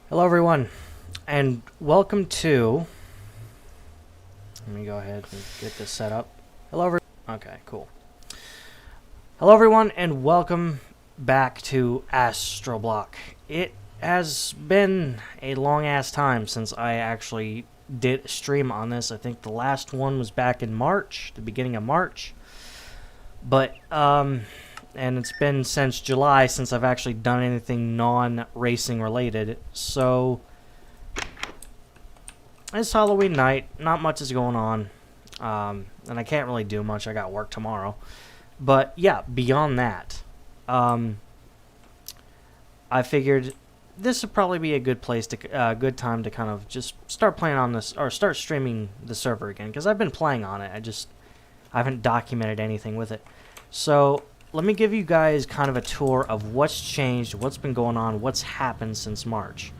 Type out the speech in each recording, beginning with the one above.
Hello everyone, and welcome to... Let me go ahead and get this set up. Okay, cool. Hello everyone, and welcome back to ACCCtroBlock. It has been a long-ass time since I actually did a stream on this. I think the last one was back in March, the beginning of March. But, and it's been since July since I've actually done anything non-racing related. So, it's Halloween night. Not much is going on. And I can't really do much. I got work tomorrow. But, yeah, beyond that, I figured this would probably be a good place to, good time to kind of just start playing on this, or start streaming the server again. Because I've been playing on it. I haven't documented anything with it. So, let me give you guys kind of a tour of what's changed, what's been going on, what's happened since March.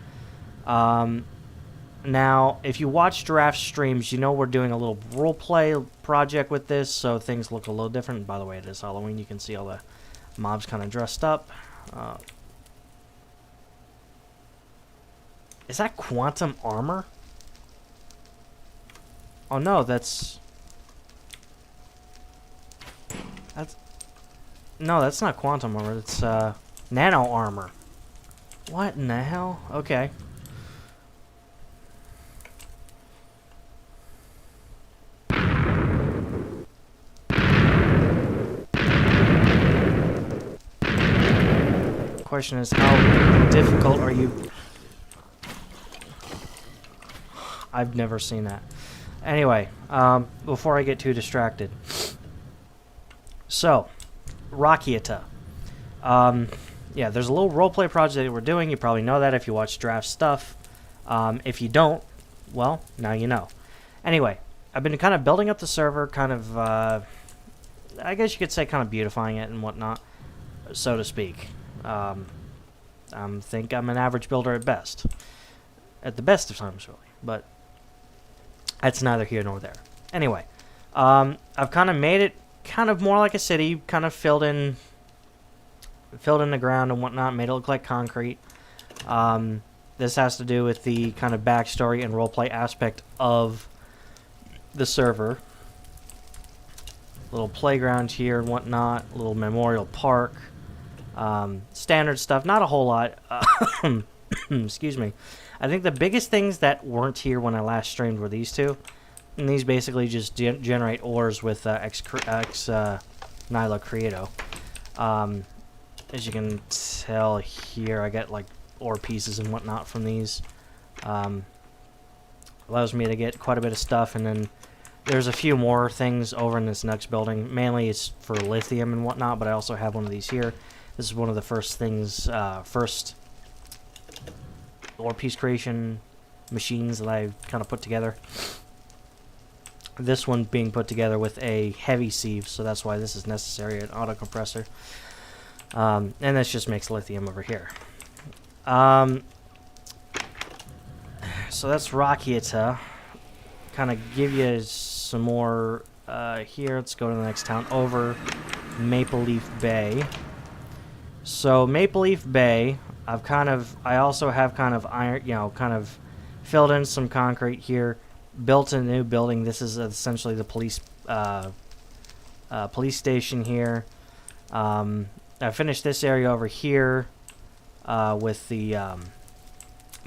Now, if you watch Giraffe streams, you know we're doing a little roleplay project with this, so things look a little different. By the way, it is Halloween. You can see all the mobs kind of dressed up. Is that quantum armor? Oh no, that's... No, that's not quantum armor. It's nano armor. What in the hell? Okay. Question is, how difficult are you? I've never seen that. Anyway, before I get too distracted. So, Rakiata. Yeah, there's a little roleplay project that we're doing. You probably know that if you watch Draft stuff. If you don't, well, now you know. Anyway, I've been kind of building up the server, kind of, I guess you could say kind of beautifying it and whatnot, so to speak. I think I'm an average builder at best. At the best of times, really. But that's neither here nor there. Anyway, I've kind of made it kind of more like a city, kind of filled in the ground and whatnot, made it look like concrete. This has to do with the kind of backstory and roleplay aspect of the server. Little playground here and whatnot, little memorial park, standard stuff, not a whole lot. Excuse me. I think the biggest things that weren't here when I last streamed were these two. And these basically just generate ores with ex Nihilo Creato. As you can tell here, I get like ore pieces and whatnot from these. Allows me to get quite a bit of stuff, and then there's a few more things over in this next building. Mainly it's for lithium and whatnot, but I also have one of these here. This is one of the first things, first ore piece creation machines that I kind of put together. This one being put together with a heavy sieve, so that's why this is necessary, an auto compressor. And this just makes lithium over here. So that's Rakiata. Kind of give you some more here. Let's go to the next town over, Maple Leaf Bay. So Maple Leaf Bay, I also have kind of iron, kind of filled in some concrete here. Built a new building. This is essentially the police station here. I finished this area over here with the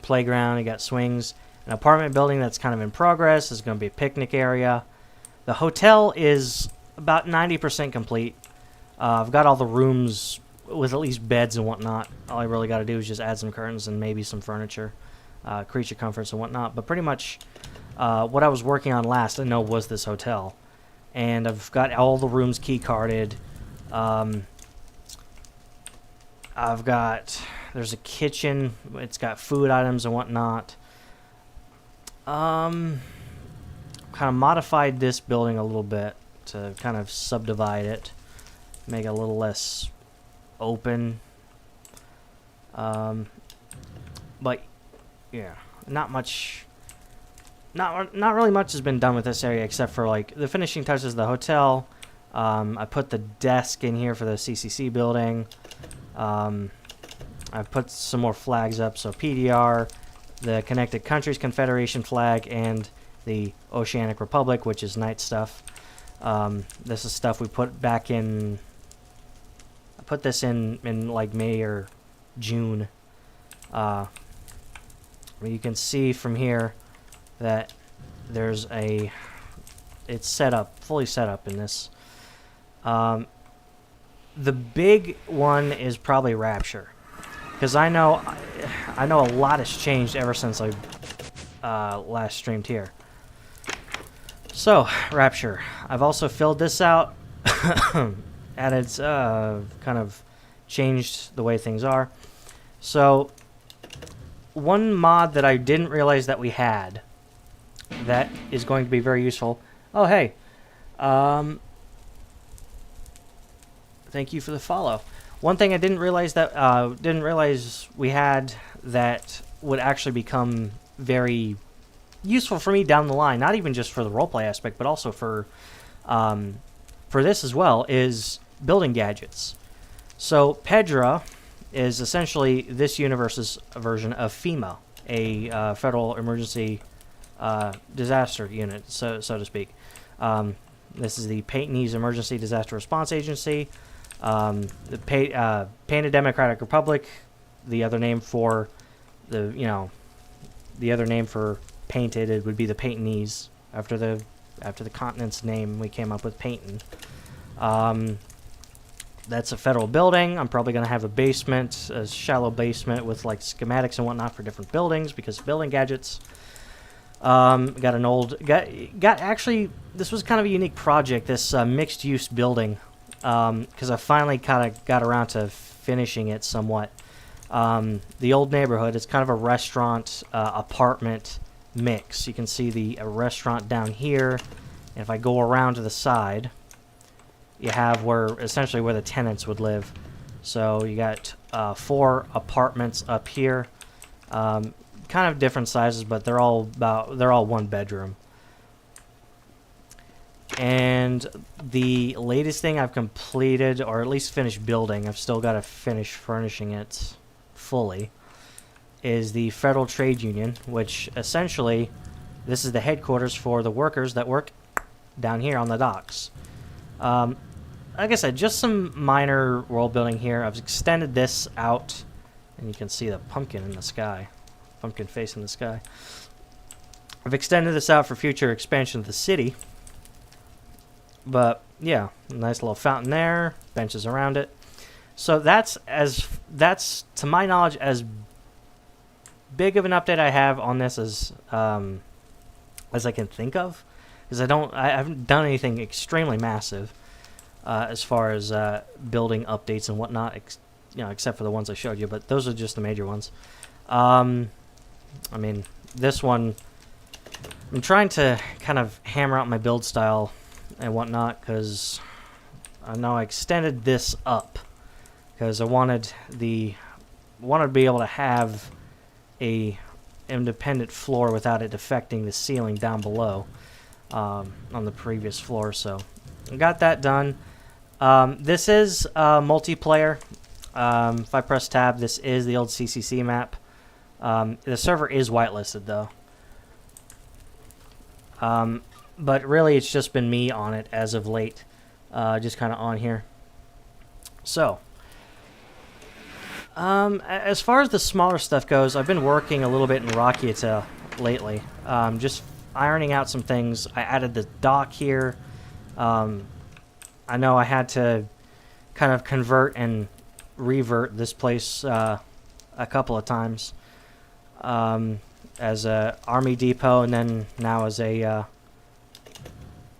playground. You got swings. An apartment building that's kind of in progress. There's going to be a picnic area. The hotel is about 90% complete. I've got all the rooms with at least beds and whatnot. All I really got to do is just add some curtains and maybe some furniture, creature comforts and whatnot. But pretty much what I was working on last, I know, was this hotel. And I've got all the rooms key carded. There's a kitchen. It's got food items and whatnot. Kind of modified this building a little bit to kind of subdivide it, make it a little less open. But yeah, not really much has been done with this area except for like the finishing touches of the hotel. I put the desk in here for the CCC building. I've put some more flags up. So PDR, the Connected Countries Confederation flag, and the Oceanic Republic, which is night stuff. This is stuff we put back in. I put this in like May or June. You can see from here that there's it's set up, fully set up in this. The big one is probably Rapture, because I know a lot has changed ever since I last streamed here. So Rapture, I've also filled this out, added kind of changed the way things are. So one mod that I didn't realize that we had that is going to be very useful. Oh, hey. Thank you for the follow. One thing I didn't realize we had that would actually become very useful for me down the line, not even just for the roleplay aspect, but also for this as well, is building gadgets. So Pedra is essentially this universe's version of FEMA, a federal emergency disaster unit, so to speak. This is the Paytonese Emergency Disaster Response Agency. The Panda Democratic Republic, the other name for the other name for painted, it would be the Paytonese. After the continent's name, we came up with Payton. That's a federal building. I'm probably going to have a basement, a shallow basement with like schematics and whatnot for different buildings because building gadgets. Got an old... Actually, this was kind of a unique project, this mixed-use building, because I finally kind of got around to finishing it somewhat. The old neighborhood is kind of a restaurant, apartment mix. You can see the restaurant down here, and if I go around to the side, you have essentially where the tenants would live. So you got 4 apartments up here. Kind of different sizes, but they're all 1 bedroom. And the latest thing I've completed, or at least finished building, I've still got to finish furnishing it fully, is the Federal Trade Union, which essentially this is the headquarters for the workers that work down here on the docks. Like I said, just some minor world building here. I've extended this out, and you can see the pumpkin in the sky. Pumpkin face in the sky. I've extended this out for future expansion of the city. But yeah, nice little fountain there, benches around it. So that's to my knowledge as big of an update I have on this as I can think of, because I haven't done anything extremely massive as far as building updates and whatnot, except for the ones I showed you. But those are just the major ones. I mean, this one, I'm trying to kind of hammer out my build style and whatnot, because I know I extended this up because I wanted to be able to have a independent floor without it affecting the ceiling down below on the previous floor. So I got that done. This is multiplayer. If I press tab, this is the old CCC map. The server is whitelisted though. But really it's just been me on it as of late. Just kind of on here. So, as far as the smaller stuff goes, I've been working a little bit in Rakiata lately. Just ironing out some things. I added the dock here. I know I had to kind of convert and revert this place a couple of times. As a army depot, and then now as a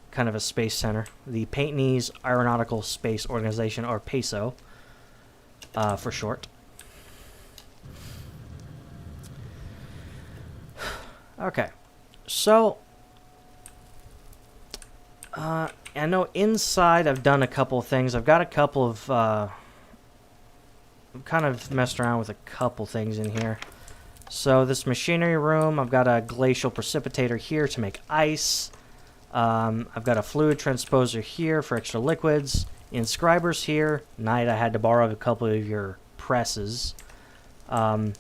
kind of a space center. The Paytonese Aeronautical Space Organization, or PASO, for short. Okay, so I know inside I've done a couple of things. I've got a couple of I've kind of messed around with a couple things in here. So this machinery room, I've got a glacial precipitator here to make ice. I've got a fluid transposer here for extra liquids. Inscribers here. Night I had to borrow a couple of your presses Let's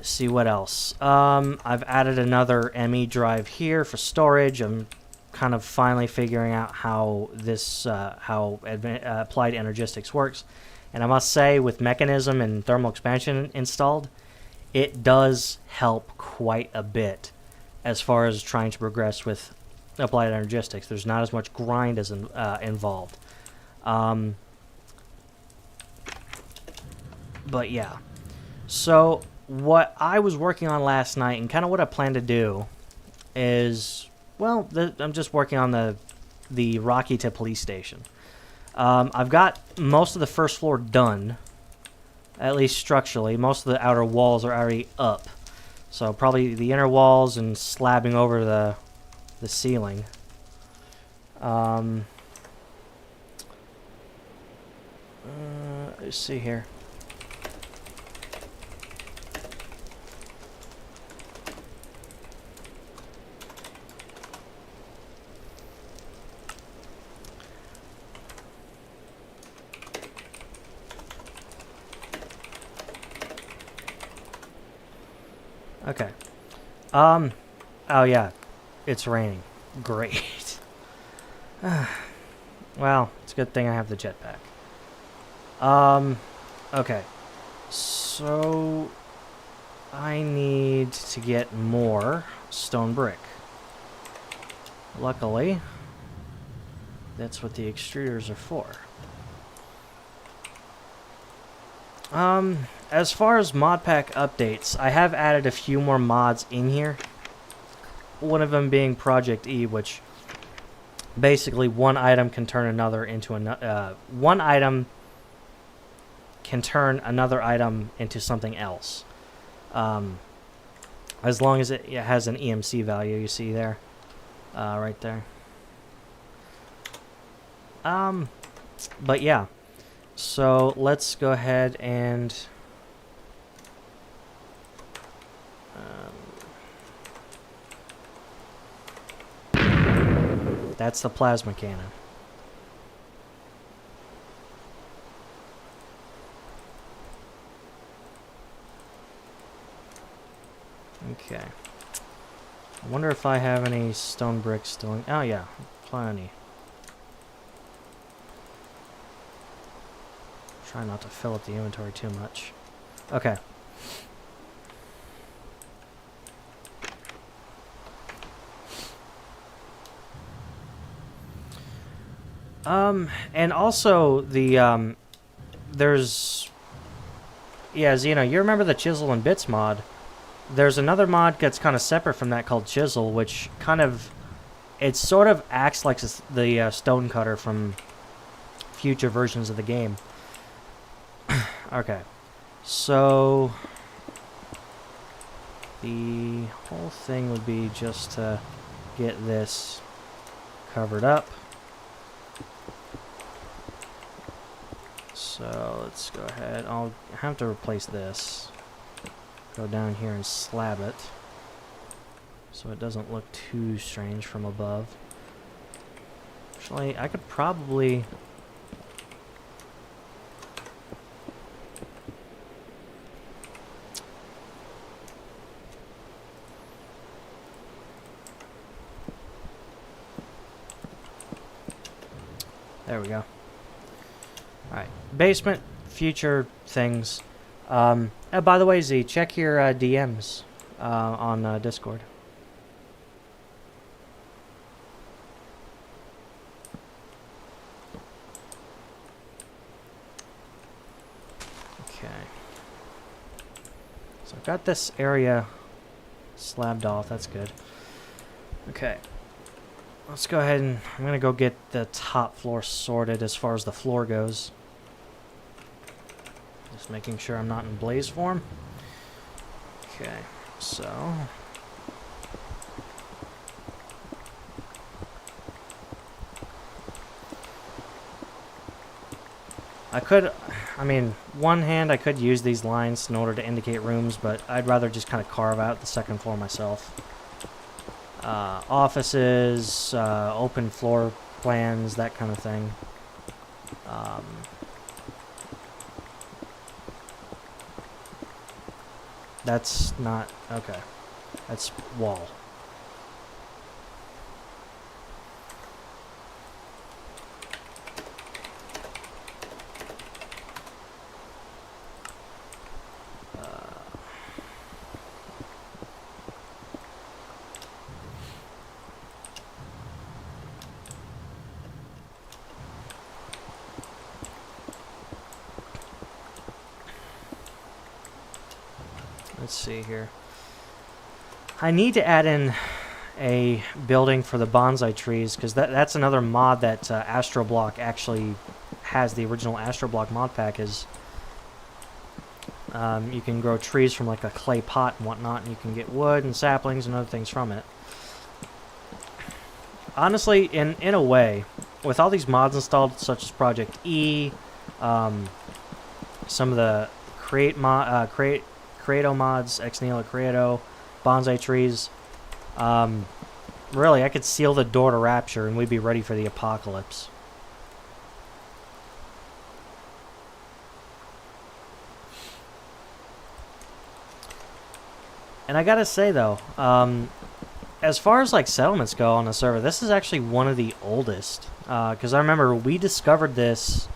see what else. I've added another ME drive here for storage. I'm kind of finally figuring out how this applied energistics works, and I must say, with mechanism and thermal expansion installed, it does help quite a bit as far as trying to progress with applied energistics. There's not as much grind as involved. But yeah, so what I was working on last night and kind of what I plan to do is, well, I'm just working on the Rocky to police station. I've got most of the first floor done, at least structurally. Most of the outer walls are already up, so probably the inner walls and slabbing over the ceiling. Let's see here. Okay. Oh yeah, it's raining. Great. Well, it's a good thing I have the jetpack. Okay. So I need to get more stone brick. Luckily, that's what the extruders are for. As far as mod pack updates, I have added a few more mods in here. One of them being Project E, which basically one item can turn another into one item can turn another item into something else. As long as it has an EMC value, you see there, right there. But yeah. So let's go ahead and that's the plasma cannon. Okay. I wonder if I have any stone bricks still in. Oh yeah, plenty. Try not to fill up the inventory too much. Okay. And also the, there's, yeah, Zeno, you remember the Chisel and Bits mod? There's another mod that's kind of separate from that called Chisel, which kind of, it sort of acts like the stone cutter from future versions of the game. Okay, so the whole thing would be just to get this covered up. So let's go ahead. I'll have to replace this. Go down here and slab it so it doesn't look too strange from above. Actually, I could probably... There we go. Alright, basement, future things. By the way, Z, check your DMs on Discord. Okay. So I've got this area slabbed off, that's good. Okay. Let's go ahead and I'm going to go get the top floor sorted as far as the floor goes. Just making sure I'm not in blaze form. Okay, so... I mean, one hand I could use these lines in order to indicate rooms, but I'd rather just kind of carve out the second floor myself. Offices, open floor plans, that kind of thing. That's not... Okay. That's wall. Let's see here. I need to add in a building for the bonsai trees, because that's another mod that ACCCtroBlock actually has. The original ACCCtroBlock mod pack is you can grow trees from like a clay pot and whatnot, and you can get wood and saplings and other things from it. Honestly, in a way, with all these mods installed, such as Project E, some of the Creato mods, Ex Nihilo Creato, bonsai trees, really, I could seal the door to Rapture and we'd be ready for the apocalypse. And I gotta say, though, as far as like settlements go on the server, this is actually one of the oldest. Because I remember we discovered this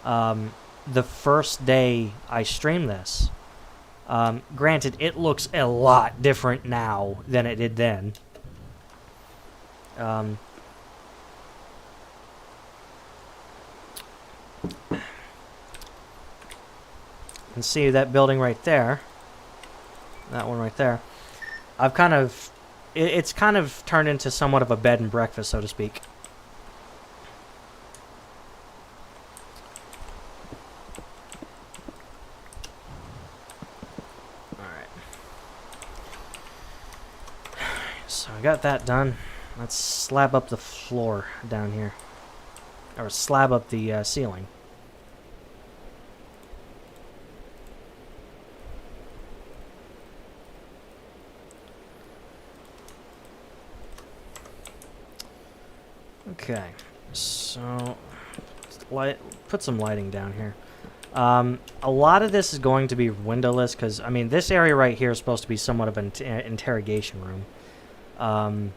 the first day I streamed this. Granted, it looks a lot different now than it did then. You can see that building right there. That one right there. I've kind of... It's kind of turned into somewhat of a bed and breakfast, so to speak. So I got that done. Let's slab up the floor down here. Or slab up the ceiling. Okay. So, put some lighting down here. A lot of this is going to be windowless because, I mean, this area right here is supposed to be somewhat of an interrogation room. Well,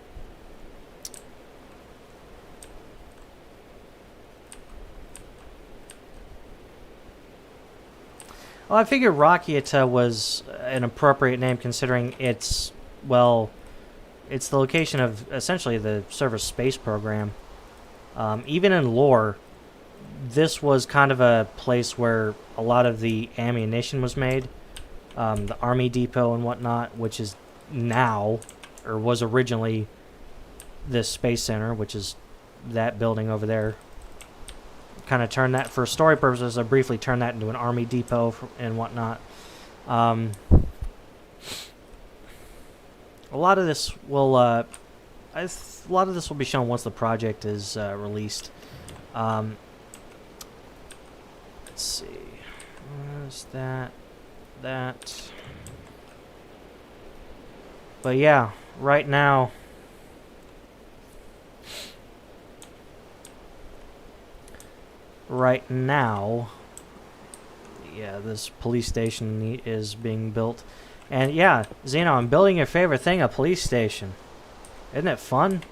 I figured Rakiata was an appropriate name considering it's, well, it's the location of essentially the server's space program. Even in lore, this was kind of a place where a lot of the ammunition was made. The army depot and whatnot, which is now, or was originally, this space center, which is that building over there. Kind of turned that, for story purposes, I briefly turned that into an army depot and whatnot. A lot of this will, a lot of this will be shown once the project is released. Let's see, where's that? But yeah, right now, yeah, this police station is being built. And yeah, Zeno, I'm building your favorite thing, a police station. Isn't it fun?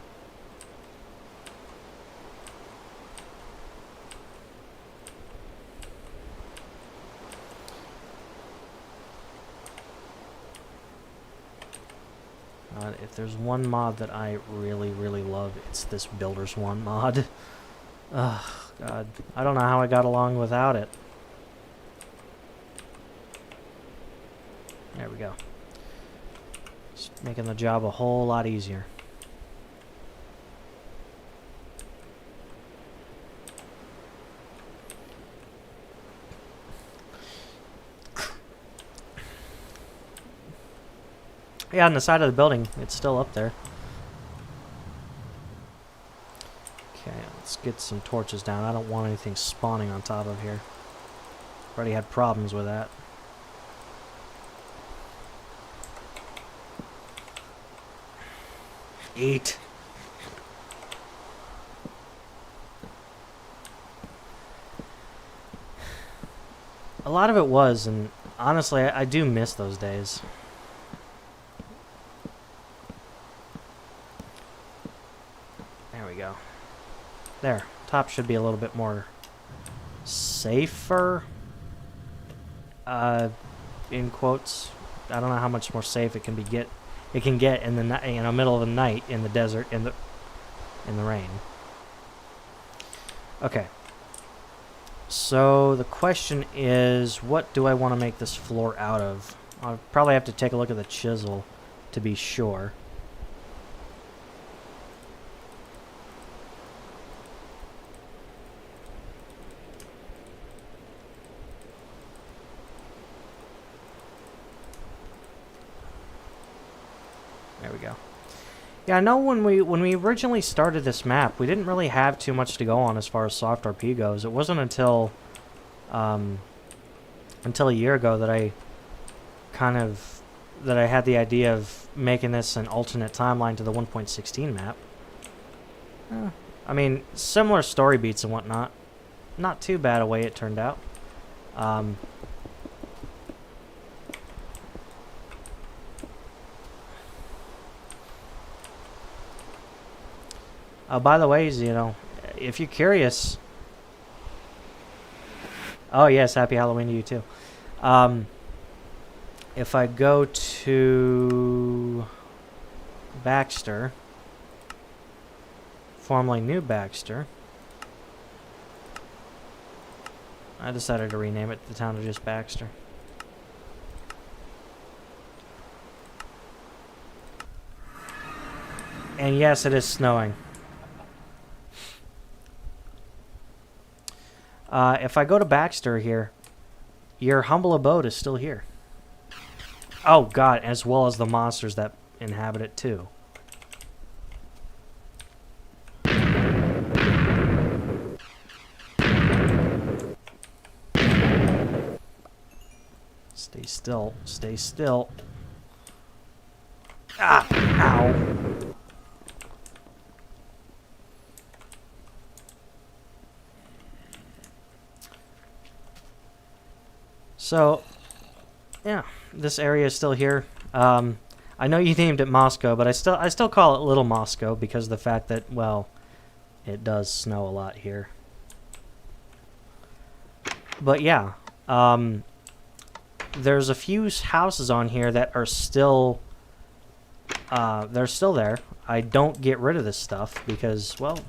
If there's one mod that I really, really love, it's this Builders 1 mod. Ugh, God. I don't know how I got along without it. There we go. It's making the job a whole lot easier. Yeah, on the side of the building, it's still up there. Okay, let's get some torches down. I don't want anything spawning on top of here. Already had problems with that. Eat. A lot of it was, and Honestly, I do miss those days. There we go. There. Top should be a little bit more safer. In quotes. I don't know how much more safe it can get in the middle of the night in the desert in the rain. Okay. So the question is, what do I want to make this floor out of? I'll probably have to take a look at the chisel to be sure. There we go. Yeah, I know when we originally started this map, we didn't really have too much to go on as far as soft RP goes. It wasn't until a year ago that I had the idea of making this an alternate timeline to the 1.16 map. I mean, similar story beats and whatnot. Not too bad a way it turned out. By the way, you know, if you're curious... Oh, yes, happy Halloween to you, too. If I go to Baxter, formerly New Baxter, I decided to rename it the town of just Baxter. And yes, it is snowing. If I go to Baxter here, your humble abode is still here. Oh god, as well as the monsters that inhabit it too. Stay still, stay still. Ah, ow. So, yeah, this area is still here. I know you named it Moscow, but I still call it Little Moscow because of the fact that, well, it does snow a lot here. But yeah, there's a few houses on here that are still, they're still there. I don't get rid of this stuff because, well,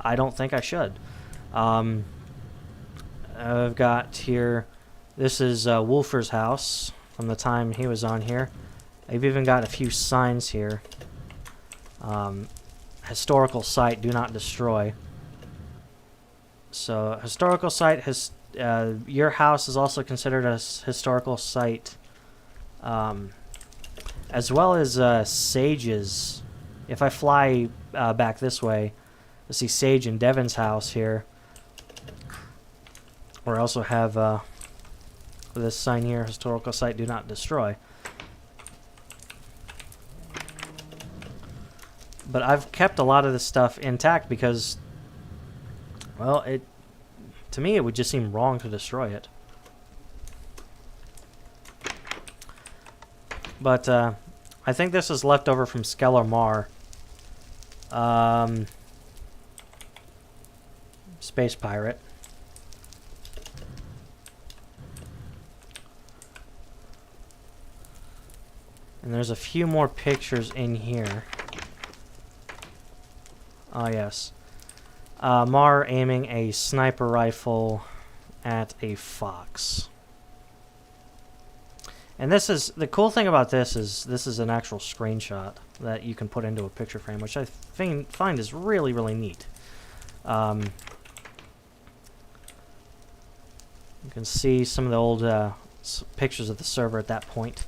I don't think I should. I've got here, this is Wolfer's house from the time he was on here. I've even got a few signs here. Historical site, do not destroy. So, historical site, your house is also considered a historical site. As well as Sage's. If I fly back this way, I see Sage and Devin's house here. Or I also have this sign here, historical site, do not destroy. But I've kept a lot of this stuff intact because, well, to me it would just seem wrong to destroy it. But I think this is left over from Skeller Mar. Space Pirate. And there's a few more pictures in here. Oh, yes. Mar aiming a sniper rifle at a fox. And this is, the cool thing about this is an actual screenshot that you can put into a picture frame, which I find is really, really neat. You can see some of the old pictures of the server at that point,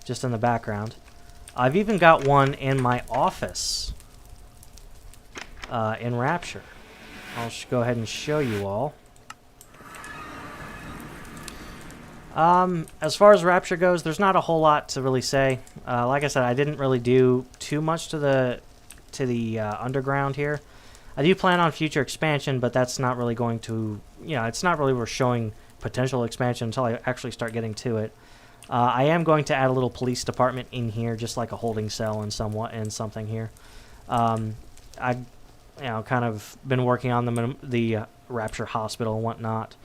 just in the background. I've even got one in my office in Rapture. I'll go ahead and show you all. As far as Rapture goes, there's not a whole lot to really say. Like I said, I didn't really do too much to the underground here. I do plan on future expansion, but that's not really going to, you know, it's not really worth showing potential expansion until I actually start getting to it. I am going to add a little police department in here, just like a holding cell and something here. I, kind of been working on the Rapture Hospital and whatnot.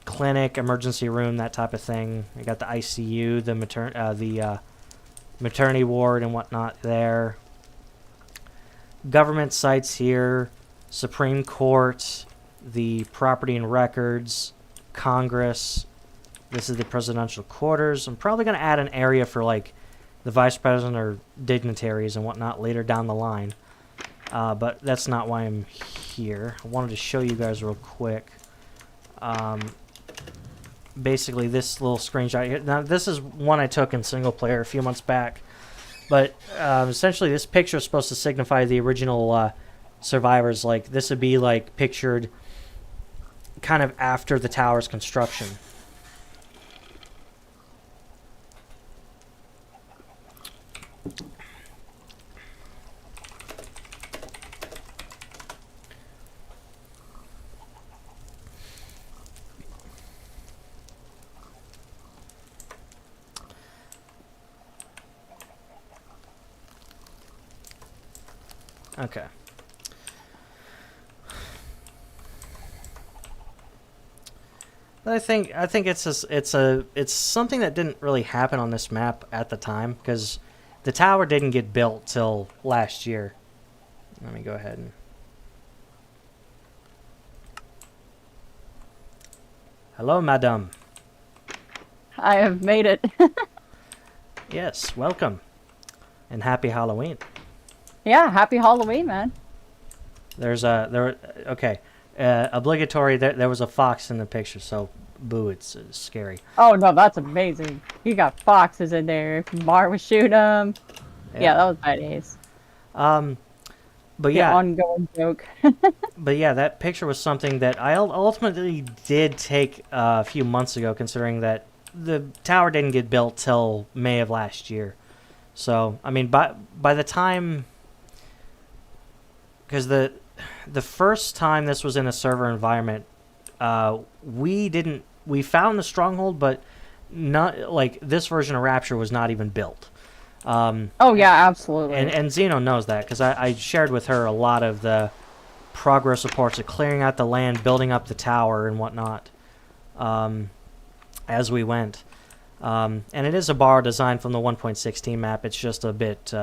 Clinic, emergency room, that type of thing. I got the ICU, the maternity ward and whatnot there. Government sites here, Supreme Court, the property and records, Congress. This is the presidential quarters. I'm probably going to add an area for like the vice president or dignitaries and whatnot later down the line. But that's not why I'm here. I wanted to show you guys real quick. Basically, this little screenshot here. Now, this is one I took in single player a few months back. But essentially, this picture is supposed to signify the original survivors. Like, this would be like pictured kind of after the tower's construction. Okay. But I think it's something that didn't really happen on this map at the time, because the tower didn't get built till last year. Let me go ahead and... Hello, madam. I have made it. Yes, welcome. And happy Halloween. Yeah, happy Halloween, man. Obligatory, there was a fox in the picture, so boo, it's scary. Oh, no, that's amazing. You got foxes in there. Mar would shoot them. Yeah, that was badass. But yeah, ongoing joke. but yeah, that picture was something that I ultimately did take a few months ago, considering that the tower didn't get built till May of last year. So, I mean, by the time... Because the first time this was in a server environment, we found the stronghold, but not like this version of Rapture was not even built. Oh yeah, absolutely. And Xeno knows that, because I shared with her a lot of the progress reports of clearing out the land, building up the tower and whatnot, as we went. And it is a borrowed design from the 1.16 map. It's just a bit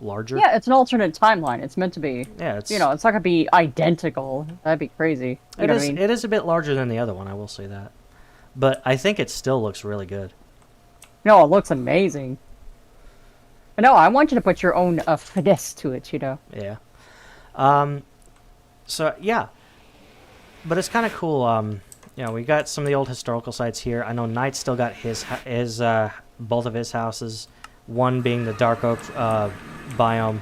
larger. Yeah, it's an alternate timeline. It's meant to be. Yeah, it's it's not gonna be identical. That'd be crazy. You know what I mean? It is a bit larger than the other one, I will say that. But I think it still looks really good. No, it looks amazing. But no, I want you to put your own finesse to it, you know. Yeah. So yeah. But it's kind of cool. We got some of the old historical sites here. I know Knight's still got his both of his houses. One being the Dark Oak biome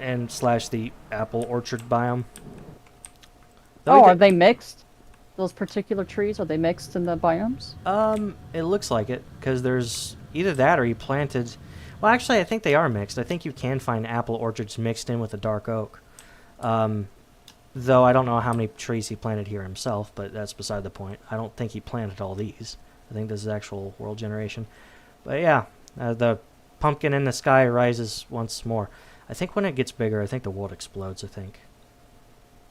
and / the apple orchard biome. Are they mixed? Those particular trees, are they mixed in the biomes? It looks like it, because there's either that or he planted... Well, actually, I think they are mixed. I think you can find apple orchards mixed in with the dark oak. Though I don't know how many trees he planted here himself, but that's beside the point. I don't think he planted all these. I think this is actual world generation. But yeah, the pumpkin in the sky rises once more. I think when it gets bigger, I think the world explodes, I think.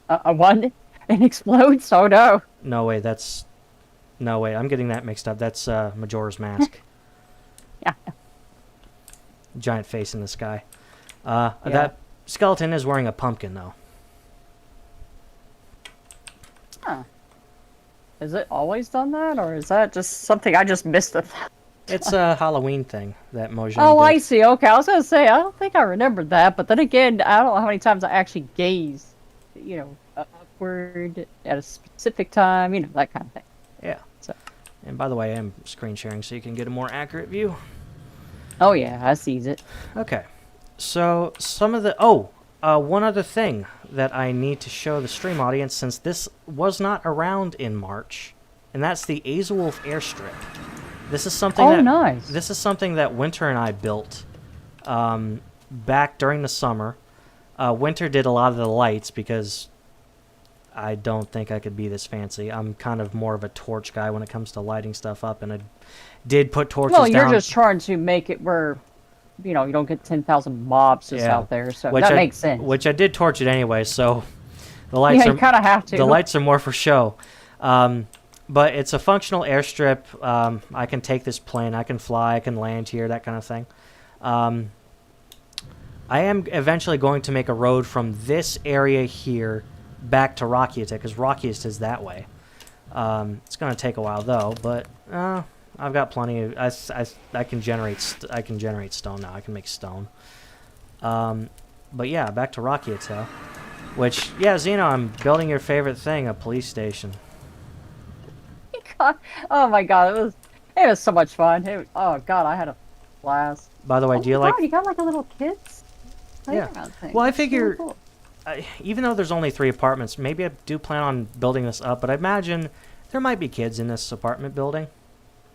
What? It explodes? Oh no. No way, No way, I'm getting that mixed up. That's Majora's Mask. Yeah. Giant face in the sky. That skeleton is wearing a pumpkin, though. Huh. Is it always done that, or is that just something I just missed? It's a Halloween thing that Mojang did. I see. Okay, I was gonna say I don't think I remembered that, but then again, I don't know how many times I actually gaze, upward at a specific time, that kind of thing. Yeah. So. And by the way, I am screen sharing so you can get a more accurate view. Oh yeah, I sees it. Okay, so some of the one other thing that I need to show the stream audience, since this was not around in March, and that's the Azewolf airstrip. This is something nice. This is something that Winter and I built back during the summer. Winter did a lot of the lights because I don't think I could be this fancy. I'm kind of more of a torch guy when it comes to lighting stuff up, and I did put torches down. Well, you're just trying to make it where, you know, you don't get 10,000 mobs just out there, so that makes sense. Which I did torch it anyway, so the lights you kind of have to. The lights are more for show. But it's a functional airstrip. I can take this plane. I can fly. I can land here, that kind of thing. I am eventually going to make a road from this area here back to Rockiata, because Rockiata is that way. It's going to take a while, though, but I've got plenty of... I can generate stone now. I can make stone. But yeah, back to Rockiata. Which, yeah, Xeno, I'm building your favorite thing, a police station. God. Oh my god, it was so much fun. Oh god, I had a blast. By the way, do you like... You got like a little kids? Yeah. Thing. Well, I That's figure, really cool. even though there's only 3 apartments, maybe I do plan on building this up, but I imagine there might be kids in this apartment building.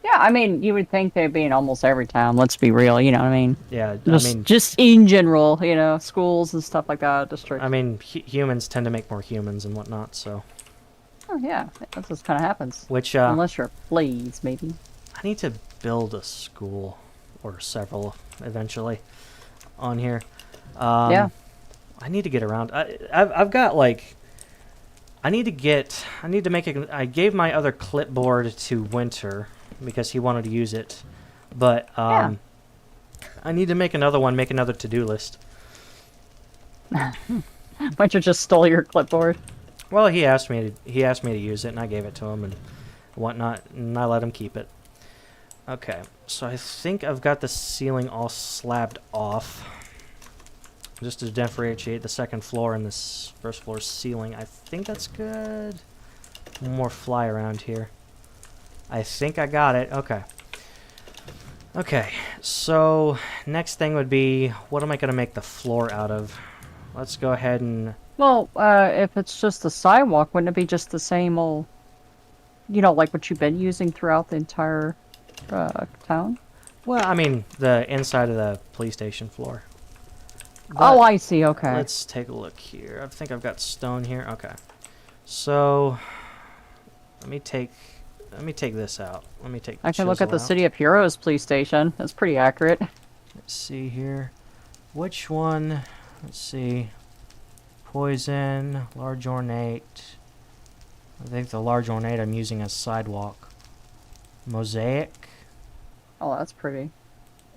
Yeah, I mean, you would think they'd be in almost every town, let's be real, you know what I mean? Yeah, just in general, you know, schools and stuff like that, districts. I mean, humans tend to make more humans and whatnot, so... Oh, yeah, that's just kind of happens. Which, unless you're fleas, maybe. I need to build a school, or several, eventually, on here. Yeah. I need to get around. I've got, like... I need to make it... I gave my other clipboard to Winter, because he wanted to use it. But, I need to make another one, make another to-do list. Winter just stole your clipboard. Well, he asked me to use it, and I gave it to him and whatnot, and I let him keep it. Okay, so I think I've got the ceiling all slabbed off, just to differentiate the second floor and this first floor ceiling. I think that's good. One more fly around here. I think I got it. Okay. Okay, so next thing would be, what am I going to make the floor out of? Let's go ahead and... Well, if it's just a sidewalk, wouldn't it be just the same old, you know, like what you've been using throughout the entire town? Well, I mean, the inside of the police station floor. Oh, I see, okay. Let's take a look here. I think I've got stone here. Okay. So, let me take this out. Let me take the I can look at the chisel out. City of Heroes police station. That's pretty accurate. Let's see here. Which one? Let's see. Poison, large ornate. I think the large ornate I'm using as sidewalk. Mosaic. Oh, that's pretty.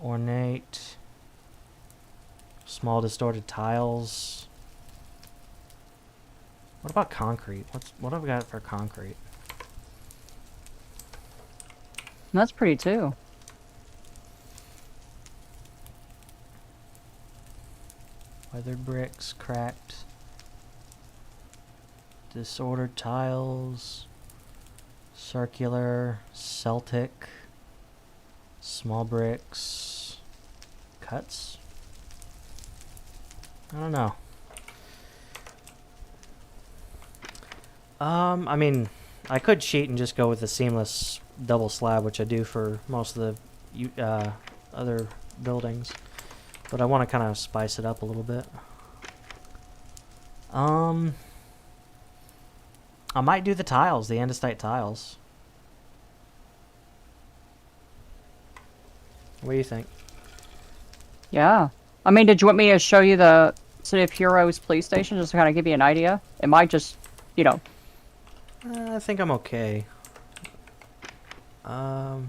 Ornate. Small distorted tiles. What about concrete? What have we got for concrete? That's pretty too. Weathered bricks, cracked. Disordered tiles. Circular, Celtic. Small bricks. Cuts? I don't know. I mean, I could cheat and just go with the seamless double slab, which I do for most of the other buildings. But I want to kind of spice it up a little bit. I might do the tiles, the andesite tiles. What do you think? Yeah. I mean, did you want me to show you the City of Heroes police station just to kind of give you an idea? It might just, you know... I think I'm okay. I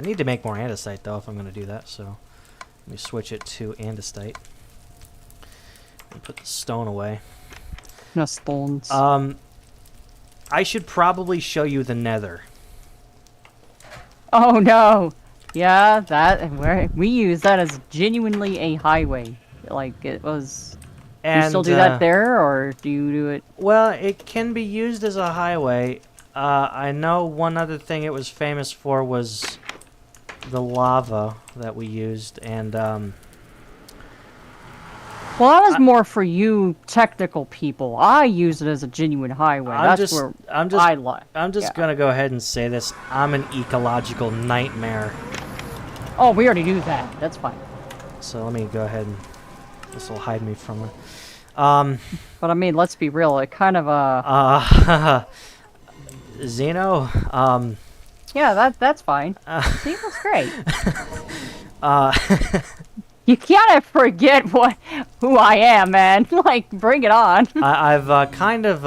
need to make more andesite, though, if I'm going to do that, so... Let me switch it to andesite. And put the stone away. No stones. I should probably show you the nether. Oh no! Yeah, we use that as genuinely a highway. Like, it was... And, do you still do that there, or do you do it... Well, it can be used as a highway. I know one other thing it was famous for was the lava that we used, and Well, that was more for you technical people. I use it as a genuine highway. I'm just gonna go ahead and say this. I'm an ecological nightmare. Oh, we already knew that. That's fine. So let me go ahead and... This will hide me from it. But I mean, let's be real. It kind of Xeno, yeah, that's fine. See, that's great. uh, You can't forget who I am, man. Like, bring it on. I've kind of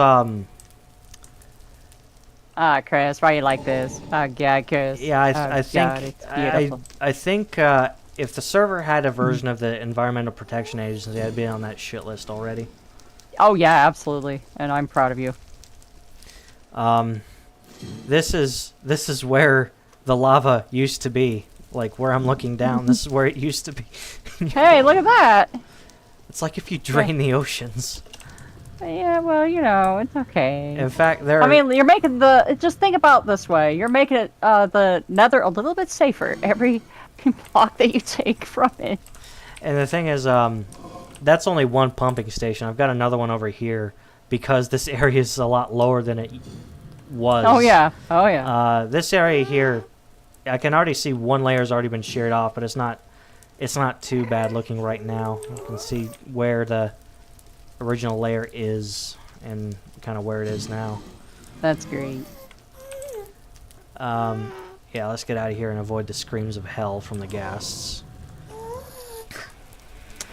Ah, Chris, why you like this? Oh, God, Chris. yeah, I God, think it's beautiful. I think if the server had a version of the Environmental Protection Agency, I'd be on that shit list already. Oh, yeah, absolutely. And I'm proud of you. This is where the lava used to be. Like where I'm looking down, this is where it used to be. Hey, look at that. It's like if you drain the oceans. Yeah, well, you know, it's okay. In fact, there. I mean, you're making just think about it this way. You're making it, the nether a little bit safer every block that you take from it. And the thing is, that's only one pumping station. I've got another one over here because this area is a lot lower than it was. Oh, yeah. Oh, yeah. This area here, I can already see one layer's already been sheared off, but it's not too bad looking right now. You can see where the original layer is and kind of where it is now. That's great. Yeah, let's get out of here and avoid the screams of hell from the ghasts.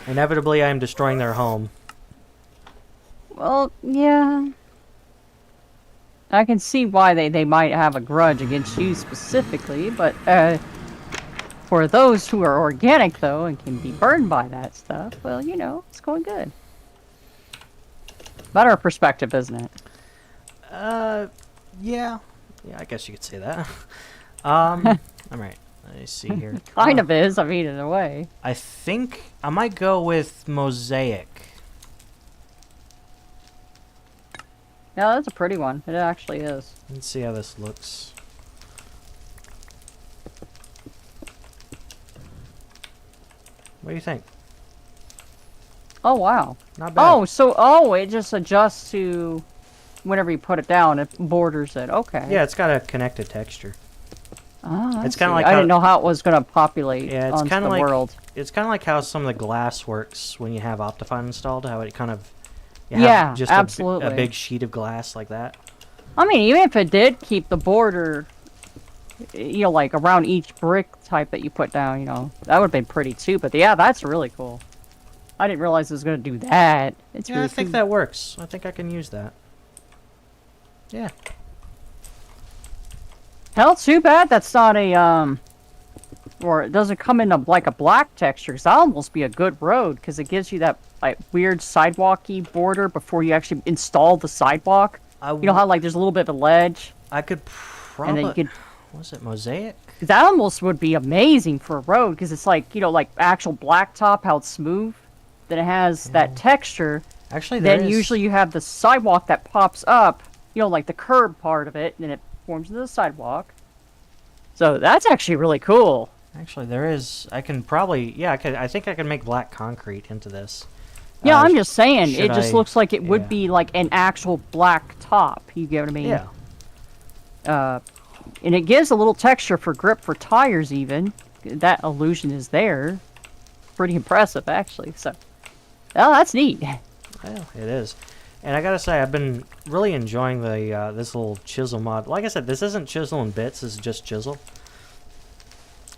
Inevitably, I am destroying their home. Well, yeah. I can see why they might have a grudge against you specifically, but for those who are organic, though, and can be burned by that stuff, well, you know, it's going good. Better perspective, isn't it? Yeah. Yeah, I guess you could say that. Alright, let me see here. Kind of is, I mean, in a way. I think I might go with Mosaic. Yeah, that's a pretty one. It actually is. Let's see how this looks. What do you think? Oh, wow. Not bad. It just adjusts to whenever you put it down, it borders it. Okay. Yeah, it's got a connected texture. Oh, It's kinda like I how- didn't know how it was going to populate Yeah, it's onto kind the of like world. it's kind of like how some of the glass works when you have Optifine installed. How it kind of you Yeah, have just absolutely. a big sheet of glass like that. I mean, even if it did keep the border, you know, like around each brick type that you put down, you know, that would have been pretty too. But yeah, that's really cool. I didn't realize it was going to do that. It's Yeah, really I think cool. that works. I think I can use that. Yeah. Hell, too bad that's not a, or it doesn't come in like a black texture, because that'll almost be a good road, because it gives you that, like, weird sidewalky border before you actually install the sidewalk. You know how, like, there's a little bit of a ledge? I could And probably. then you could... Was it Mosaic? That almost would be amazing for a road, because it's like, you know, like actual blacktop, how it's smooth. Then it has that texture. Actually, there Then is. usually you have the sidewalk that pops up, you know, like the curb part of it, and then it forms into the sidewalk. So that's actually really cool. Actually, there is. I can probably. Yeah, I think I can make black concrete into this. Yeah, I'm just saying, should it just I- looks like it would yeah. be like an actual black top. You get what I mean? Yeah. And it gives a little texture for grip for tires even. That illusion is there. Pretty impressive, actually. So, well, that's neat. Well, it is. And I gotta say, I've been really enjoying the this little chisel mod. Like I said, this isn't chisel and bits. This is just chisel.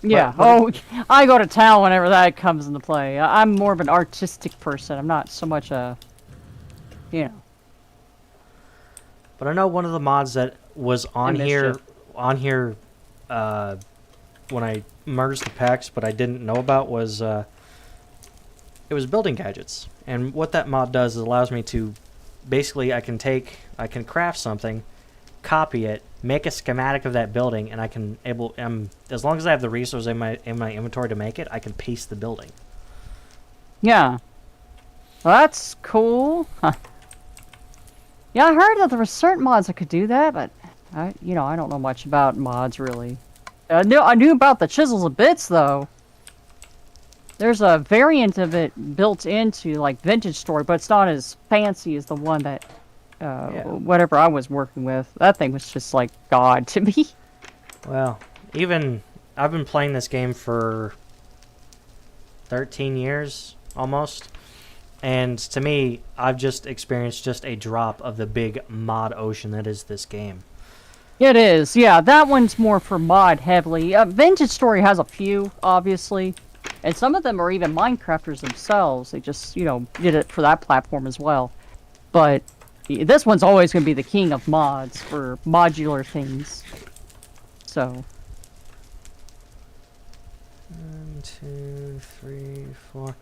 Yeah. but I go to town whenever that comes into play. I'm more of an artistic person. I'm not so much a, you know. But I know one of the mods that was on missed here, it. when I merged the packs, but I didn't know about was it was building gadgets. And what that mod does is allows me to, basically, I can craft something, copy it, make a schematic of that building, and I can as long as I have the resources in my inventory to make it, I can piece the building. Yeah. Well, that's cool. Huh. Yeah, I heard that there were certain mods that could do that, but I don't know much about mods really. I knew about the chisels and bits though. There's a variant of it built into like Vintage Story, but it's not as fancy as the one that whatever I was working with. That thing was just like God to me. Well, even I've been playing this game for 13 years almost, And to me, I've just experienced just a drop of the big mod ocean that is this game. It is, yeah. That one's more for mod heavily. Vintage Story has a few, obviously, and some of them are even Minecrafters themselves. They just, did it for that platform as well. But this one's always going to be the king of mods for modular things. So. 1, 2, 3, 4.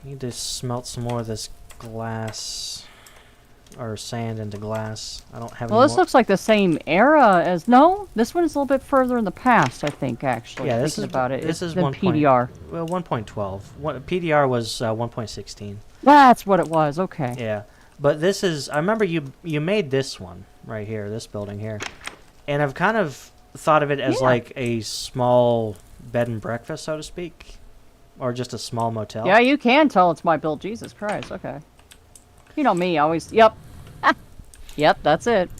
Need to smelt some more of this glass or sand into glass. I don't have any Well, this more. looks like the same era as no. This one is a little bit further in the past, I think. Actually, Yeah, thinking about it, this is than 1. PDR. Well, 1.12. PDR was 1.16. That's what it was. Okay. Yeah, but this is. I remember you made this one right here, this building here, and I've kind of thought of it as like a small bed and breakfast, so to speak, or just a small motel. Yeah, you can tell it's my build. Jesus Christ. Okay. You know me, always. Yep. Yep, that's it.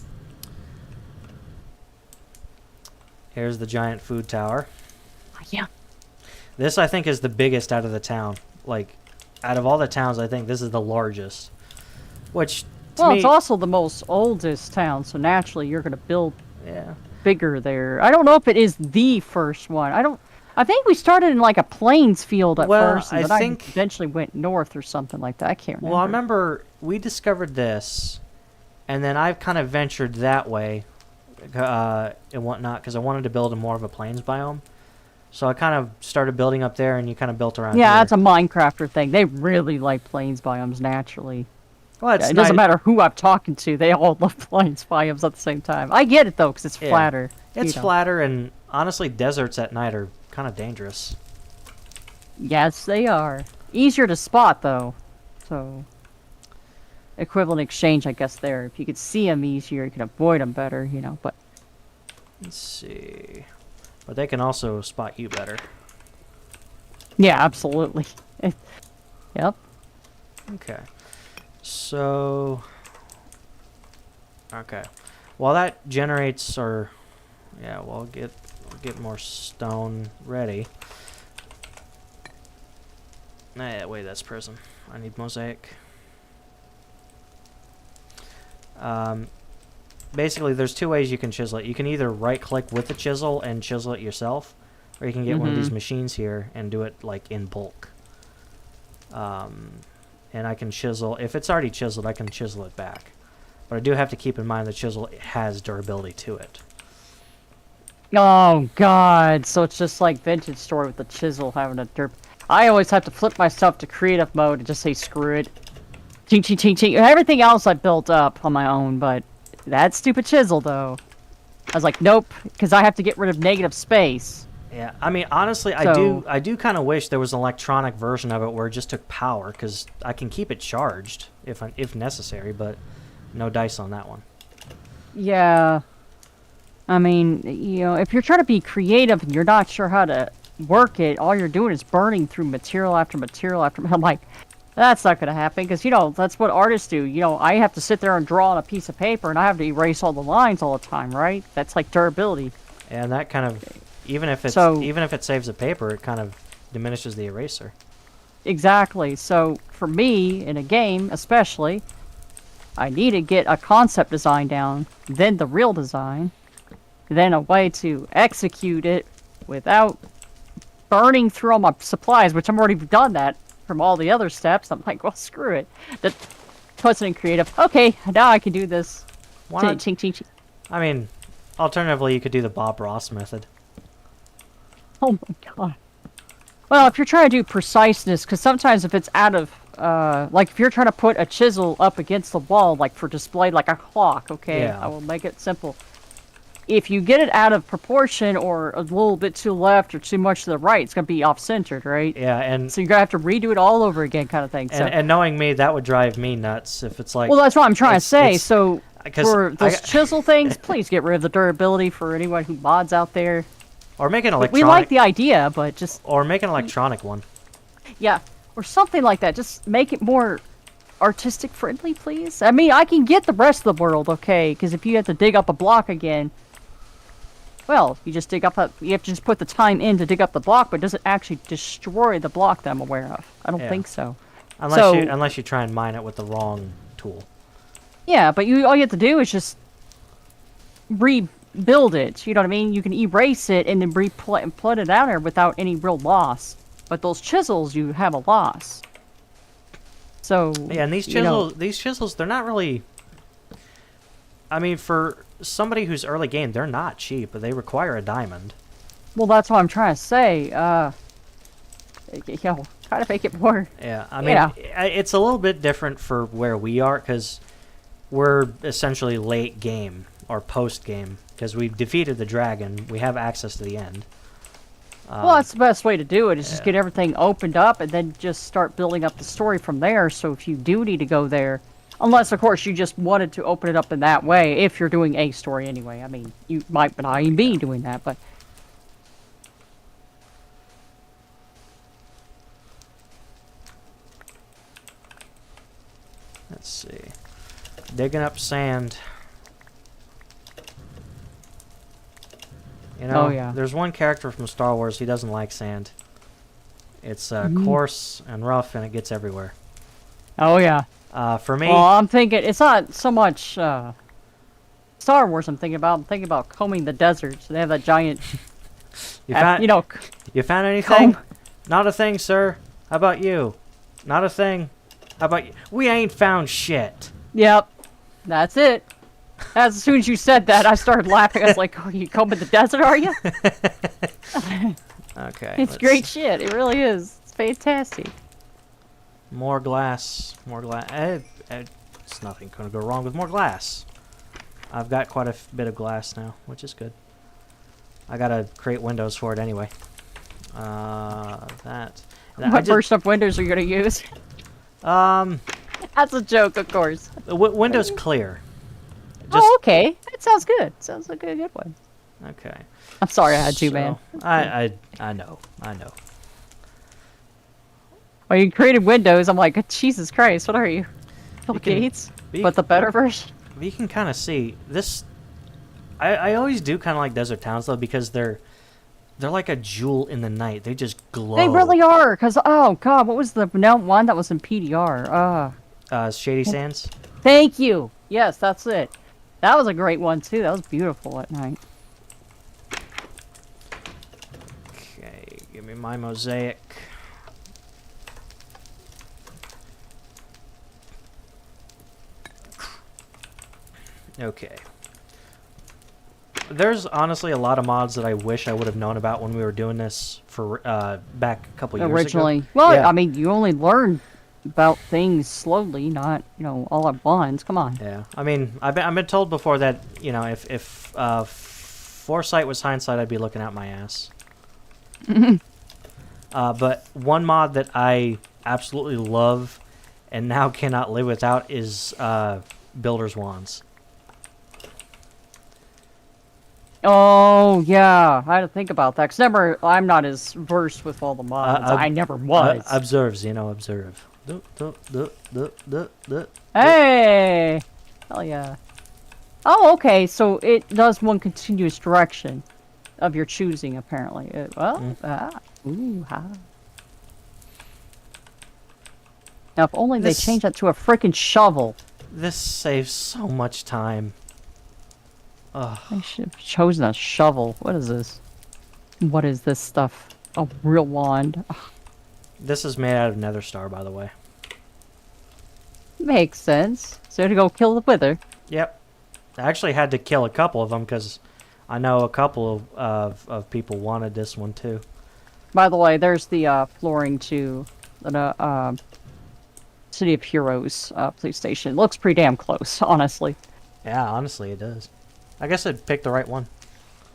Here's the giant food tower. Yeah. This, I think, is the biggest out of the town. Like, out of all the towns, I think this is the largest. Which, to me, It's also the most oldest town, so naturally you're gonna build yeah. bigger there. I don't know if it is the first one. I think we started in like a plains field at first, and then I eventually went north or something like that. I can't remember. Well, I remember we discovered this, and then I've kind of ventured that way and whatnot because I wanted to build a more of a plains biome. So I kind of started building up there, and you kind of built around Yeah, here. that's a Minecrafter thing. They really like plains biomes naturally. Well, It doesn't matter who I'm talking to. They all love plains biomes at the same time. I get it, though, because it's flatter. It's flatter, and honestly, deserts at night are kind of dangerous. Yes, they are. Easier to spot, though. So, equivalent exchange, I guess, there. If you could see them easier, you can avoid them better, but... Let's see. But they can also spot you better. Yeah, absolutely. Yep. Okay. So... Okay. While that generates, or... Yeah, we'll get more stone ready. Wait, that's prism. I need mosaic. Basically, there's two ways you can chisel it. You can either right-click with the chisel and chisel it yourself, or you can get one of these machines here and do it like in bulk. And I can chisel. If it's already chiseled, I can chisel it back. But I do have to keep in mind the chisel has durability to it. Oh, God. So it's just like Vintage Story with the chisel having a derp. I always have to flip myself to creative mode and just say, screw it. Ching, ching, ching, ching. Everything else I built up on my own, but that stupid chisel, though. I was like, nope, because I have to get rid of negative space. Yeah, I mean, honestly, I do kind of wish there was an electronic version of it where it just took power, because I can keep it charged if necessary, but no dice on that one. Yeah. I mean, if you're trying to be creative and you're not sure how to work it, all you're doing is burning through material after material after... I'm like, that's not going to happen, because, that's what artists do. I have to sit there and draw on a piece of paper, and I have to erase all the lines all the time, right? That's like durability. And that kind of... Even if it saves the paper, it kind of diminishes the eraser. Exactly. So for me, in a game especially, I need to get a concept design down, then the real design, then a way to execute it without burning through all my supplies, which I've already done that from all the other steps. I'm like, well, screw it. That puts it in creative. Okay, now I can do this. Why not? Ching, ching, ching. I mean, alternatively, you could do the Bob Ross method. Oh my god. Well, if you're trying to do preciseness, because sometimes if it's out of, like if you're trying to put a chisel up against the wall, like for display, like a clock, okay? Yeah. I will make it simple. If you get it out of proportion or a little bit too left or too much to the right, it's going to be off-centered, right? Yeah, and... So you're going to have to redo it all over again kind of thing. And knowing me, that would drive me nuts if it's like... Well, that's what I'm trying to say. So for those I, chisel things, please get rid of the durability for anyone who mods out there. Or make an electronic... We like the idea, but just... Or make an electronic one. Yeah, or something like that. Just make it more artistic friendly, please. I mean, I can get the rest of the world, okay? Because if you have to dig up a block again, well, you just dig up you have to just put the time in to dig up the block, but it doesn't actually destroy the block that I'm aware of. I don't think so. Unless you try and mine it with the wrong tool. Yeah, but all you have to do is just rebuild it. You know what I mean? You can erase it and then put it out there without any real loss. But those chisels, you have a loss. So yeah, and these chisels, they're not really. I mean, for somebody who's early game, they're not cheap, but they require a diamond. Well, that's what I'm trying to say. Try to make it more. Yeah, I mean, it's a little bit different for where we are because we're essentially late game or post game because we've defeated the dragon. We have access to the end. Well, that's the best way to do it, is just get everything opened up and then just start building up the story from there. So if you do need to go there, unless, of course, you just wanted to open it up in that way, if you're doing a story anyway. I mean, you might not even be doing that, but... Let's see. Digging up sand. You know, there's one character from Star Wars, he doesn't like sand. It's coarse and rough, and it gets everywhere. Oh, yeah. For me... Well, I'm thinking, it's not so much Star Wars I'm thinking about. I'm thinking about combing the deserts. They have that giant... You found anything? Not a thing, sir. How about you? Not a thing. How about you? We ain't found shit. Yep. That's it. As soon as you said that, I started laughing. I was like, oh, you combing the desert, are you? Okay. It's great shit. It really is. It's fantastic. More glass. More glass. It's nothing going to go wrong with more glass. I've got quite a bit of glass now, which is good. I got to create windows for it anyway. What version of Windows are you going to use? That's a joke, of course. Windows Clear. Okay. That sounds good. Sounds like a good one. Okay. I'm sorry I had you, man. I know. When you created Windows, I'm like, Jesus Christ, what are you? Bill Gates? But the better version? You can kind of see this. I always do kind of like desert towns though, because they're like a jewel in the night. They just glow. They really are. Cause oh god, what was the one that was in PDR? Shady Sands. Thank you. Yes, that's it. That was a great one too. That was beautiful at night. Okay, give me my mosaic. Okay. There's honestly a lot of mods that I wish I would have known about when we were doing this for back a couple years ago. Well, yeah. I mean, you only learn about things slowly, not all at once. Come on. Yeah, I mean, I've been told before that if foresight was hindsight, I'd be looking out my ass. But one mod that I absolutely love and now cannot live without is Builder's Wands. Oh, yeah. I had to think about that. Because I'm not as versed with all the mods. I never was. Observes, observe. Hey! Hell yeah. Oh, okay. So it does one continuous direction of your choosing, apparently. Ooh, ha. Now, if only they change that to a freaking shovel. This saves so much time. I should have chosen a shovel. What is this? What is this stuff? A real wand. Ugh. This is made out of nether star, by the way. Makes sense. So to go kill the wither. Yep. I actually had to kill a couple of them because I know a couple of people wanted this one too. By the way, there's the flooring to the City of Heroes police station. It looks pretty damn close, honestly. Yeah, honestly, it does. I guess I'd pick the right one.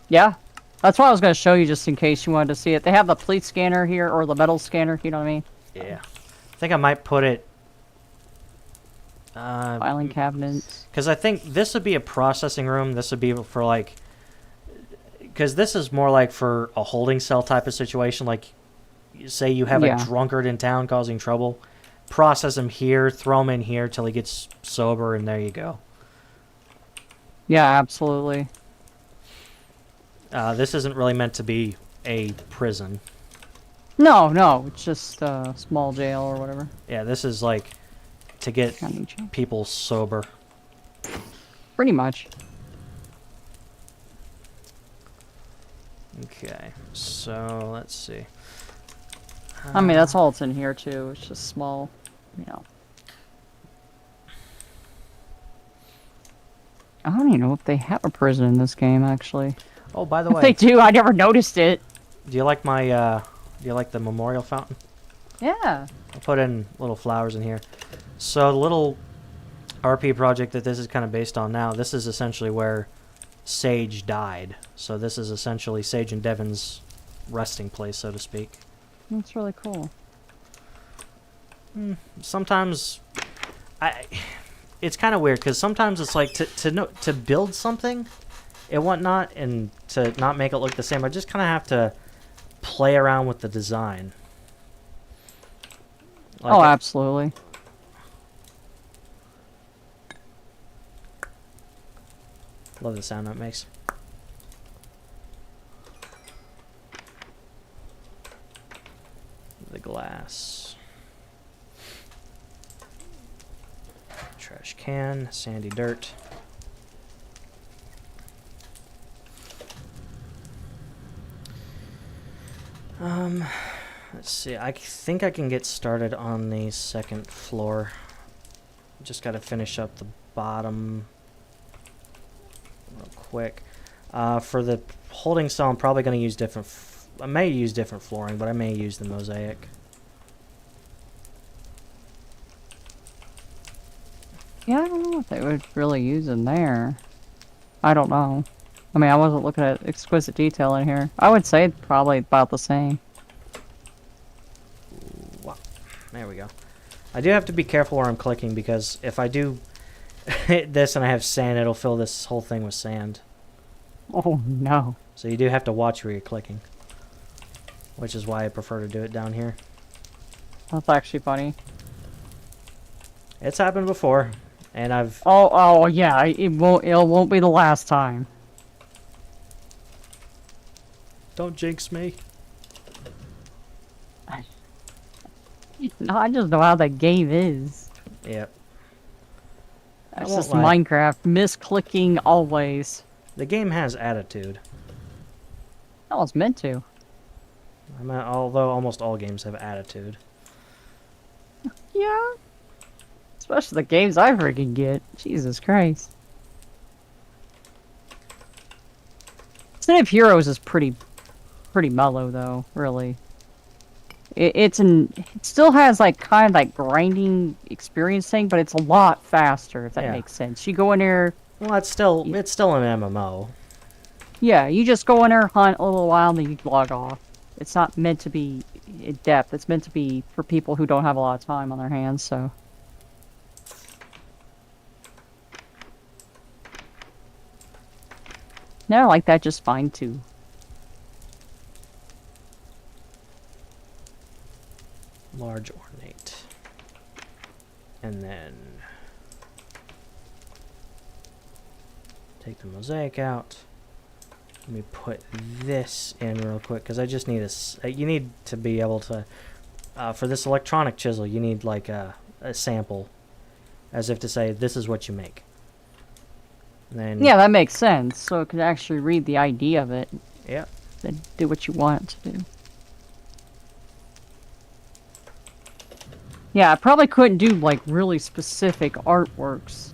Yeah. That's what I was going to show you just in case you wanted to see it. They have the police scanner here, or the metal scanner, you know what I mean? Yeah. I think I might put it... filing cabinets. Because I think this would be a processing room. This would be for, like... Because this is more like for a holding cell type of situation. Like, say you have a drunkard in town causing trouble. Process him here, throw him in here till he gets sober, and there you go. Yeah, absolutely. This isn't really meant to be a prison. No, no, it's just a small jail or whatever. Yeah, this is like to get County jail. people sober. Pretty much. Okay, so let's see. I mean, that's all it's in here too. It's just small, you know. I don't even know if they have a prison in this game, actually. Oh, by the If they way, do, I never noticed it. do you like my do you like the memorial fountain? Yeah. I put in little flowers in here. So the little RP project that this is kind of based on now, this is essentially where Sage died. So this is essentially Sage and Devon's resting place, so to speak. That's really cool. Sometimes it's kind of weird because sometimes it's like to build something and whatnot and to not make it look the same, I just kind of have to play around with the design. Like Oh, absolutely. love the sound that makes. The glass. Trash can, sandy dirt. Let's see. I think I can get started on the second floor. Just got to finish up the bottom real quick. For the holding cell, I'm probably going to use different. I may use different flooring, but I may use the mosaic. Yeah, I don't know what they would really use in there. I don't know. I mean, I wasn't looking at exquisite detail in here. I would say probably about the same. Wow. There we go. I do have to be careful where I'm clicking because if I do hit this and I have sand, it'll fill this whole thing with sand. Oh, no. So you do have to watch where you're clicking. Which is why I prefer to do it down here. That's actually funny. It's happened before, and I've... Oh, yeah. It won't be the last time. Don't jinx me. No, I just know how that game is. Yep. That's won't just lie. Minecraft. Misclicking always. The game has attitude. No, it's meant to. I mean, although almost all games have attitude. Yeah. Especially the games I freaking get. Jesus Christ. City of Heroes is pretty mellow though, really. It still has like kind of like grinding experience thing, but it's a lot faster if that Yeah. makes sense. You go in there, Well, it's still an MMO. yeah, you just go in there, hunt a little while, and then you log off. It's not meant to be in depth. It's meant to be for people who don't have a lot of time on their hands, so. No, I like that just fine too. Large ornate. And then take the mosaic out. Let me put this in real quick because I just need you need to be able to for this electronic chisel you need like a sample, as if to say this is what you make. And then Yeah, that makes sense. So it can actually read the ID of it, yeah. then do what you want it to do. Yeah, I probably couldn't do like really specific artworks.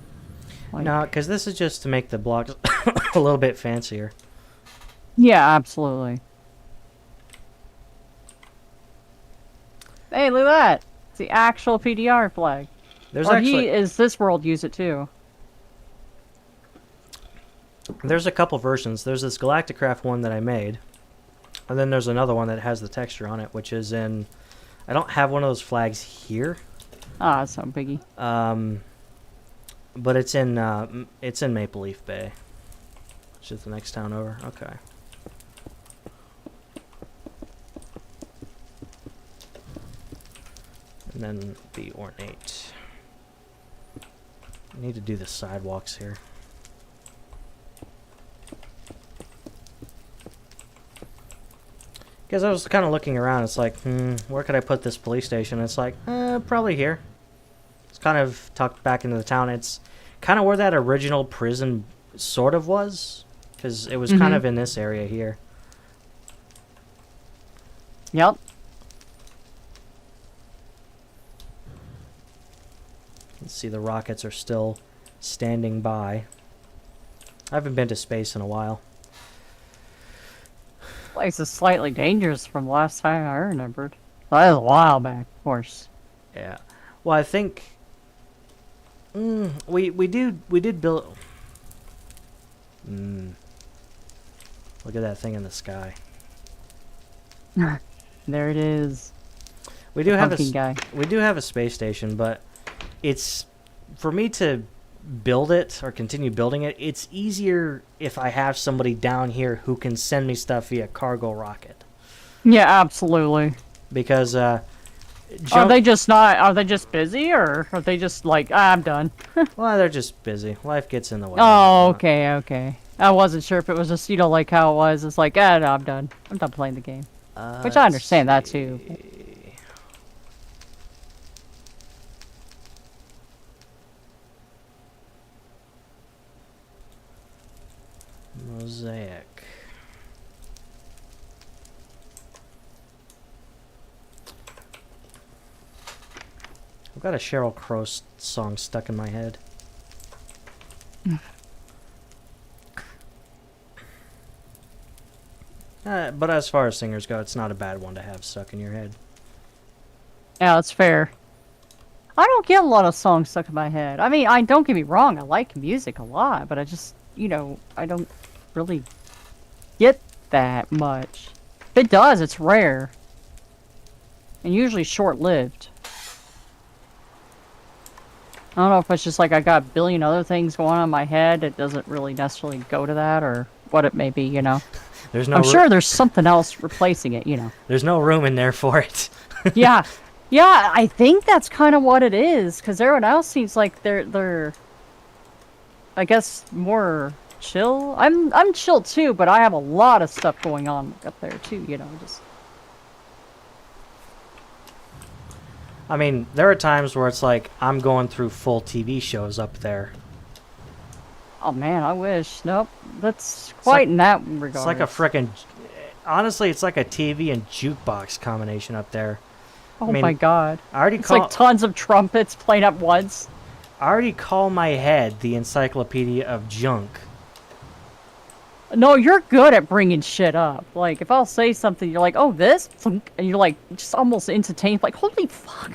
Like, No, because this is just to make the blocks a little bit fancier. yeah, absolutely. Hey, look at that! It's the actual PDR flag. There's Or actually is this world use it too? there's a couple versions. There's this Galacticraft one that I made, and then there's another one that has the texture on it, which is in. I don't have one of those flags here. Ah, that's not biggie. But it's in Maple Leaf Bay, which is the next town over. Okay. And then the ornate. I need to do the sidewalks here. Because I was kind of looking around. It's like, where could I put this police station? It's like, probably here. It's kind of tucked back into the town. It's kind of where that original prison sort of was. Because it was kind of in this area here. Yep. You can see the rockets are still standing by. I haven't been to space in a while. Place is slightly dangerous from last time I remembered. Well, that was a while back, of course. Yeah. Well, I think we did build. Look at that thing in the sky. There it is. We do have Pumpkin guy. we do have a space station, but it's for me to build it or continue building it. It's easier if I have somebody down here who can send me stuff via cargo rocket. Yeah, absolutely. Because Are they just not? Are they just busy, or are they just like, I'm done? well, they're just busy. Life gets in the way. Oh, okay, okay. I wasn't sure if it was just, like how it was. It's like, no, I'm done. I'm done playing the game. Which I understand that too. Mosaic. I've got a Sheryl Crow song stuck in my head. But as far as singers go, it's not a bad one to have stuck in your head. Yeah, that's fair. I don't get a lot of songs stuck in my head. I mean, don't get me wrong, I like music a lot, but I just, I don't really get that much. If it does, it's rare. And usually short-lived. I don't know if it's just like I got a billion other things going on in my head. It doesn't really necessarily go to that, or what it may be, There's no I'm sure there's something else replacing it, There's no room in there for it. Yeah. Yeah, I think that's kind of what it is, because everyone else seems like they're I guess more chill. I'm chill too, but I have a lot of stuff going on up there too, just I mean, there are times where it's like I'm going through full TV shows up there. Oh man, I wish. Nope. That's quite in that regard. It's like a frickin'... Honestly, it's like a TV and jukebox combination up there. Oh my god. I already it's like tons of trumpets playing at once. I already call my head the encyclopedia of junk. No, you're good at bringing shit up. Like, if I'll say something, you're like, oh, this? And you're like, just almost entertained. Like, holy fuck.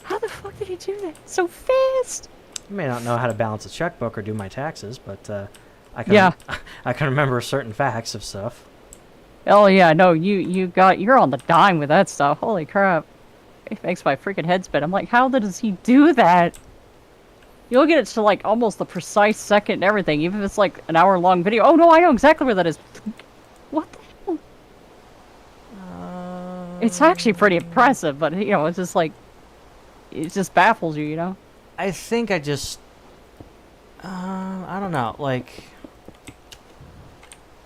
How the fuck did he do that so fast? I may not know how to balance a checkbook or do my taxes, but I can remember certain facts of stuff. Oh yeah, no, you're on the dime with that stuff. Holy crap. It makes my freaking head spin. I'm like, how does he do that? You'll get it to like almost the precise second and everything, even if it's like an hour-long video. Oh no, I know exactly where that is. What the hell? It's actually pretty impressive, but it's just like, it just baffles you, I think I just... I don't know, like...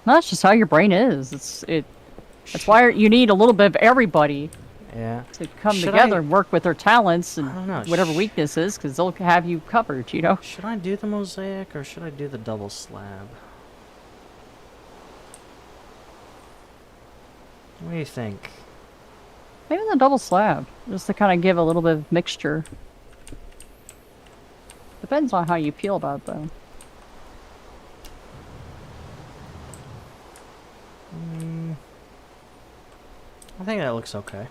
No, that's just how your brain is. That's why you need a little bit of everybody. Yeah. To come together and work with their talents and whatever weaknesses, because they'll have you covered, Should I do the mosaic or should I do the double slab? What do you think? Maybe the double slab, just to kind of give a little bit of mixture. Depends on how you feel about it, though. I think that looks okay.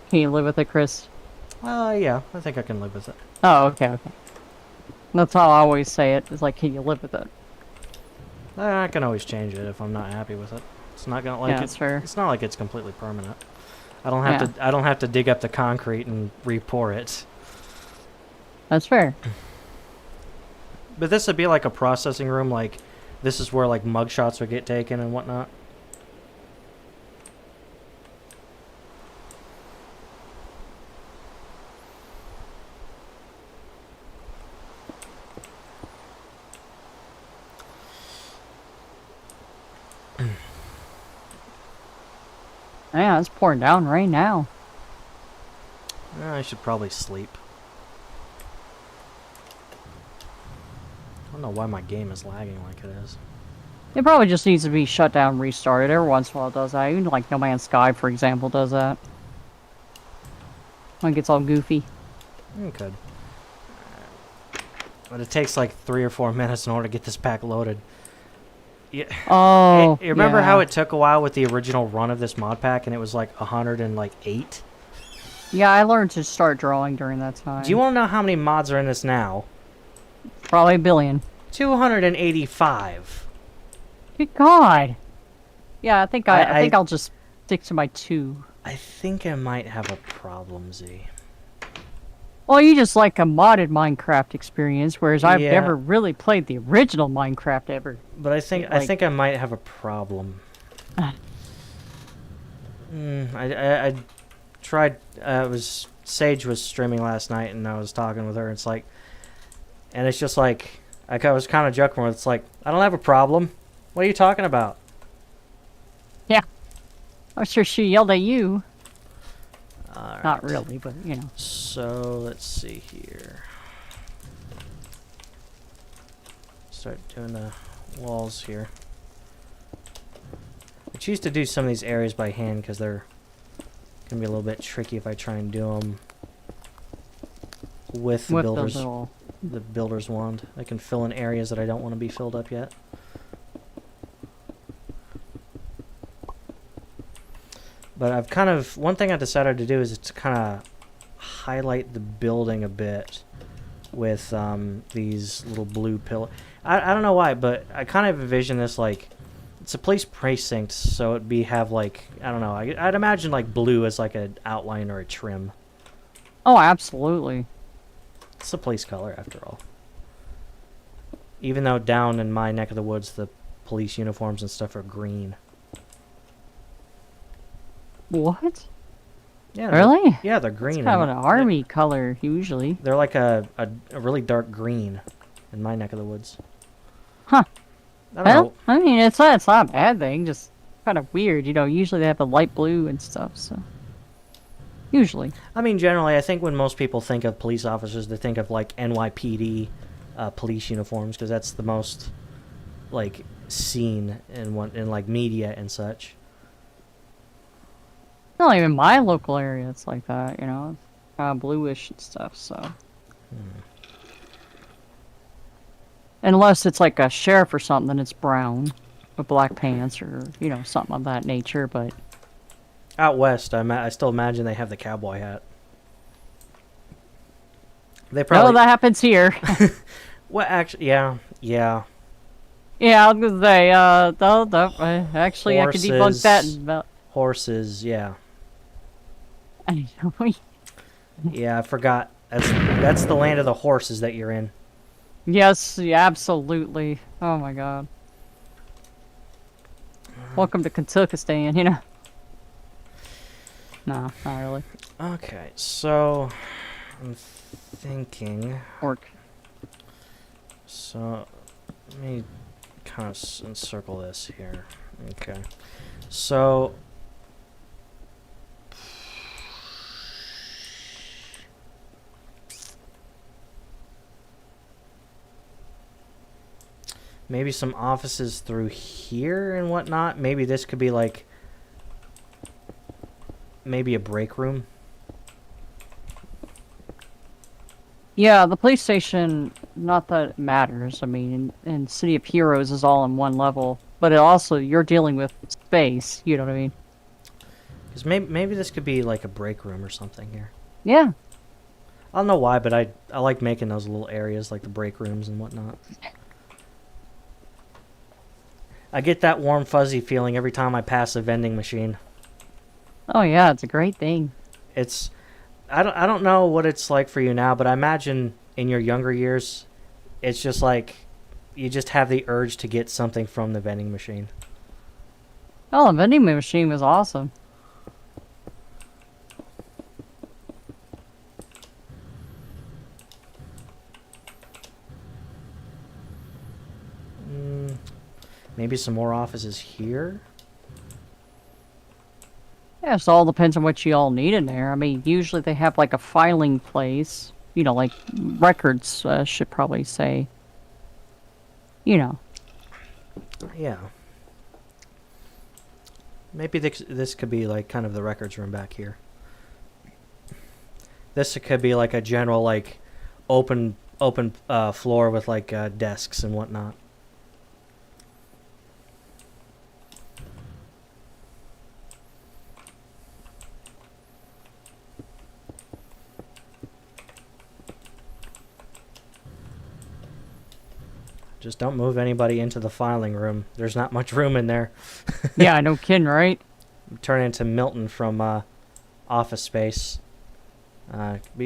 Can you live with it, Chris? Yeah, I think I can live with it. Oh, okay. That's how I always say it. It's like, can you live with it? I can always change it if I'm not happy with it. It's not gonna like that's fair. It's not like it's completely permanent. I don't have to dig up the concrete and re-pour it. That's fair. But this would be like a processing room. Like this is where like mugshots would get taken and whatnot. Yeah, it's pouring down rain now. I should probably sleep. I don't know why my game is lagging like it is. It probably just needs to be shut down, restarted. Every once in a while it does that. Even like No Man's Sky, for example, does that. When it gets all goofy. It could. But it takes like 3 or 4 minutes in order to get this pack loaded. Yeah. Oh, You remember yeah. how it took a while with the original run of this mod pack, and it was like 108? Yeah, I learned to start drawing during that time. Do you want to know how many mods are in this now? Probably a billion. 285. Good God. Yeah, I think I think I'll just stick to my 2. I think I might have a problem, Z. Well, you just like a modded Minecraft experience, whereas I've Yeah. never really played the original Minecraft ever. But I think I might have a problem. I tried. Sage was streaming last night, and I was talking with her. It's like, and it's just like I was kind of joking with. It's like I don't have a problem. What are you talking about? Yeah. I'm sure she yelled at you. All Not right. really, but you know. So let's see here. Start doing the walls here. I choose to do some of these areas by hand because they're gonna be a little bit tricky if I try and do them with the builder's the builder's wand. I can fill in areas that I don't want to be filled up yet. But I've kind of, one thing I decided to do is to kind of highlight the building a bit with these little blue pillars. I don't know why, but I kind of envision this like, it's a police precinct, so it'd have like, I don't know, I'd imagine like blue as like an outline or a trim. Oh, absolutely. It's a police color after all. Even though down in my neck of the woods, the police uniforms and stuff are green. What? Yeah, Really? Yeah, they're green. It's kind of an army color, usually. They're like a really dark green in my neck of the woods. Huh. I don't know. Well, I mean, it's not a bad thing, just kind of weird. You know, usually they have a light blue and stuff, so. Usually. I mean, generally, I think when most people think of police officers, they think of like NYPD police uniforms, because that's the most like seen in like media and such. Not even my local area, it's like that, you know. It's kind of bluish and stuff, so. Unless it's like a sheriff or something, then it's brown with black pants or, you know, something of that nature, but. Out west, I still imagine they have the cowboy hat. They probably. No, that happens here. Well, actually, yeah. Yeah, I was gonna say, actually, Horses. I can debunk that in about. Horses, yeah. I know. Yeah, I forgot. That's the land of the horses that you're in. Yes, yeah, absolutely. Oh my god. Welcome to Kentuckistan, you know. No, not really. Okay, so I'm thinking. Orc. So let me kind of encircle this here. Okay, so maybe some offices through here and whatnot. Maybe this could be like maybe a break room. Yeah, the police station, not that it matters. I mean, in City of Heroes is all in one level, but it also, you're dealing with space, you know what I mean? Because maybe this could be like a break room or something here. Yeah. I don't know why, but I like making those little areas like the break rooms and whatnot. I get that warm fuzzy feeling every time I pass a vending machine. Oh yeah, it's a great thing. It's I don't know what it's like for you now, but I imagine in your younger years it's just like you just have the urge to get something from the vending machine. Oh, the vending machine was awesome. Maybe some more offices here? Yeah, so it all depends on what you all need in there. I mean, usually they have like a filing place. You know, like records should probably say. You know. Yeah. Maybe this could be like kind of the records room back here. This could be like a general like open floor with like desks and whatnot. Just don't move anybody into the filing room. There's not much room in there. Yeah, no kidding, right? Turn into Milton from Office Space.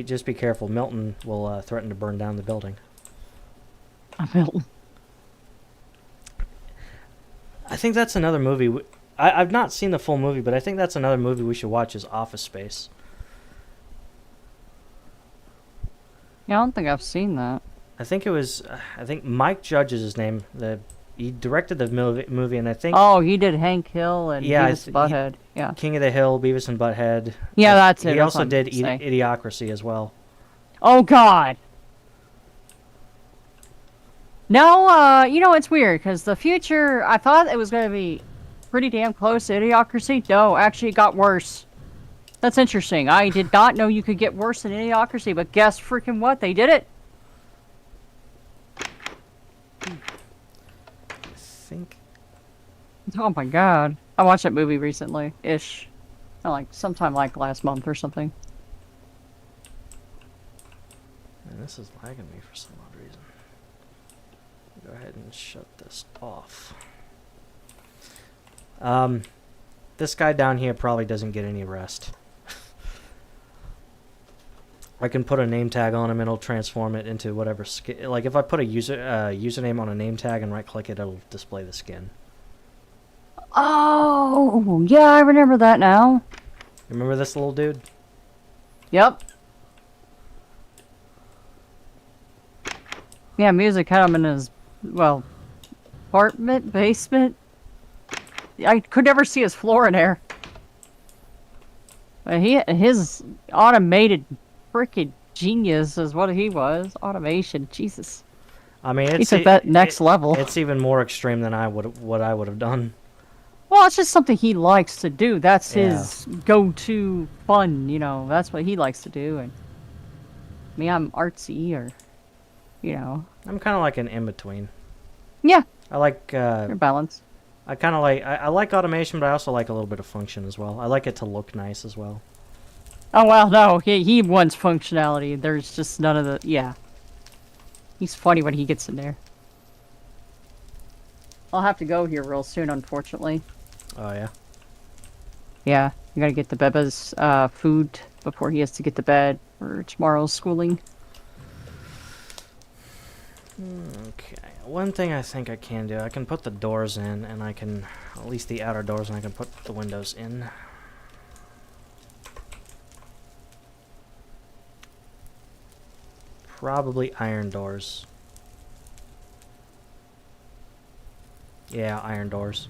Just be careful. Milton will threaten to burn down the building. Milton. I think that's another movie. I've not seen the full movie, but I think that's another movie we should watch is Office Space. Yeah, I don't think I've seen that. I think it was. I think Mike Judge is his name. He directed the movie, and I think. Oh, he did Hank Hill and Yeah, Beavis and Butthead. Yeah. King of the Hill, Beavis and Butthead. Yeah, that's it. He That's also what did I'm saying. Idiocracy as well. Oh God. No, you know it's weird because the future. I thought it was going to be pretty damn close to Idiocracy. No, actually, it got worse. That's interesting. I did not know you could get worse than Idiocracy, but guess freaking what? They did it. I think. Oh my God! I watched that movie recently, ish, like sometime like last month or something. Man, this is lagging me for some odd reason. Go ahead and shut this off. This guy down here probably doesn't get any rest. I can put a name tag on him and it'll transform it into whatever skin. Like if I put a username on a name tag and right click it, it'll display the skin. Oh, yeah, I remember that now. Remember this little dude? Yep. Yeah, music had him in his, well, apartment, basement. I could never see his floor in there. But his automated freaking genius is what he was. Automation, Jesus. I mean, He took that next level. It's even more extreme than what I would have done. Well, it's just something he likes to do. That's his go-to fun, you know. That's what he likes to do. And me, I'm artsy, or, you know. I'm kind of like an in-between. Yeah. I like... You're balanced. I kind of like... I like automation, but I also like a little bit of function as well. I like it to look nice as well. Oh, well, no. He wants functionality. There's just none of the... Yeah. He's funny when he gets in there. I'll have to go here real soon, unfortunately. Oh, yeah? Yeah. I gotta get the Beba's food before he has to get to bed for tomorrow's schooling. Okay. One thing I think I can do, I can put the doors in, and I can... At least the outer doors, and I can put the windows in. Probably iron doors. Yeah, iron doors.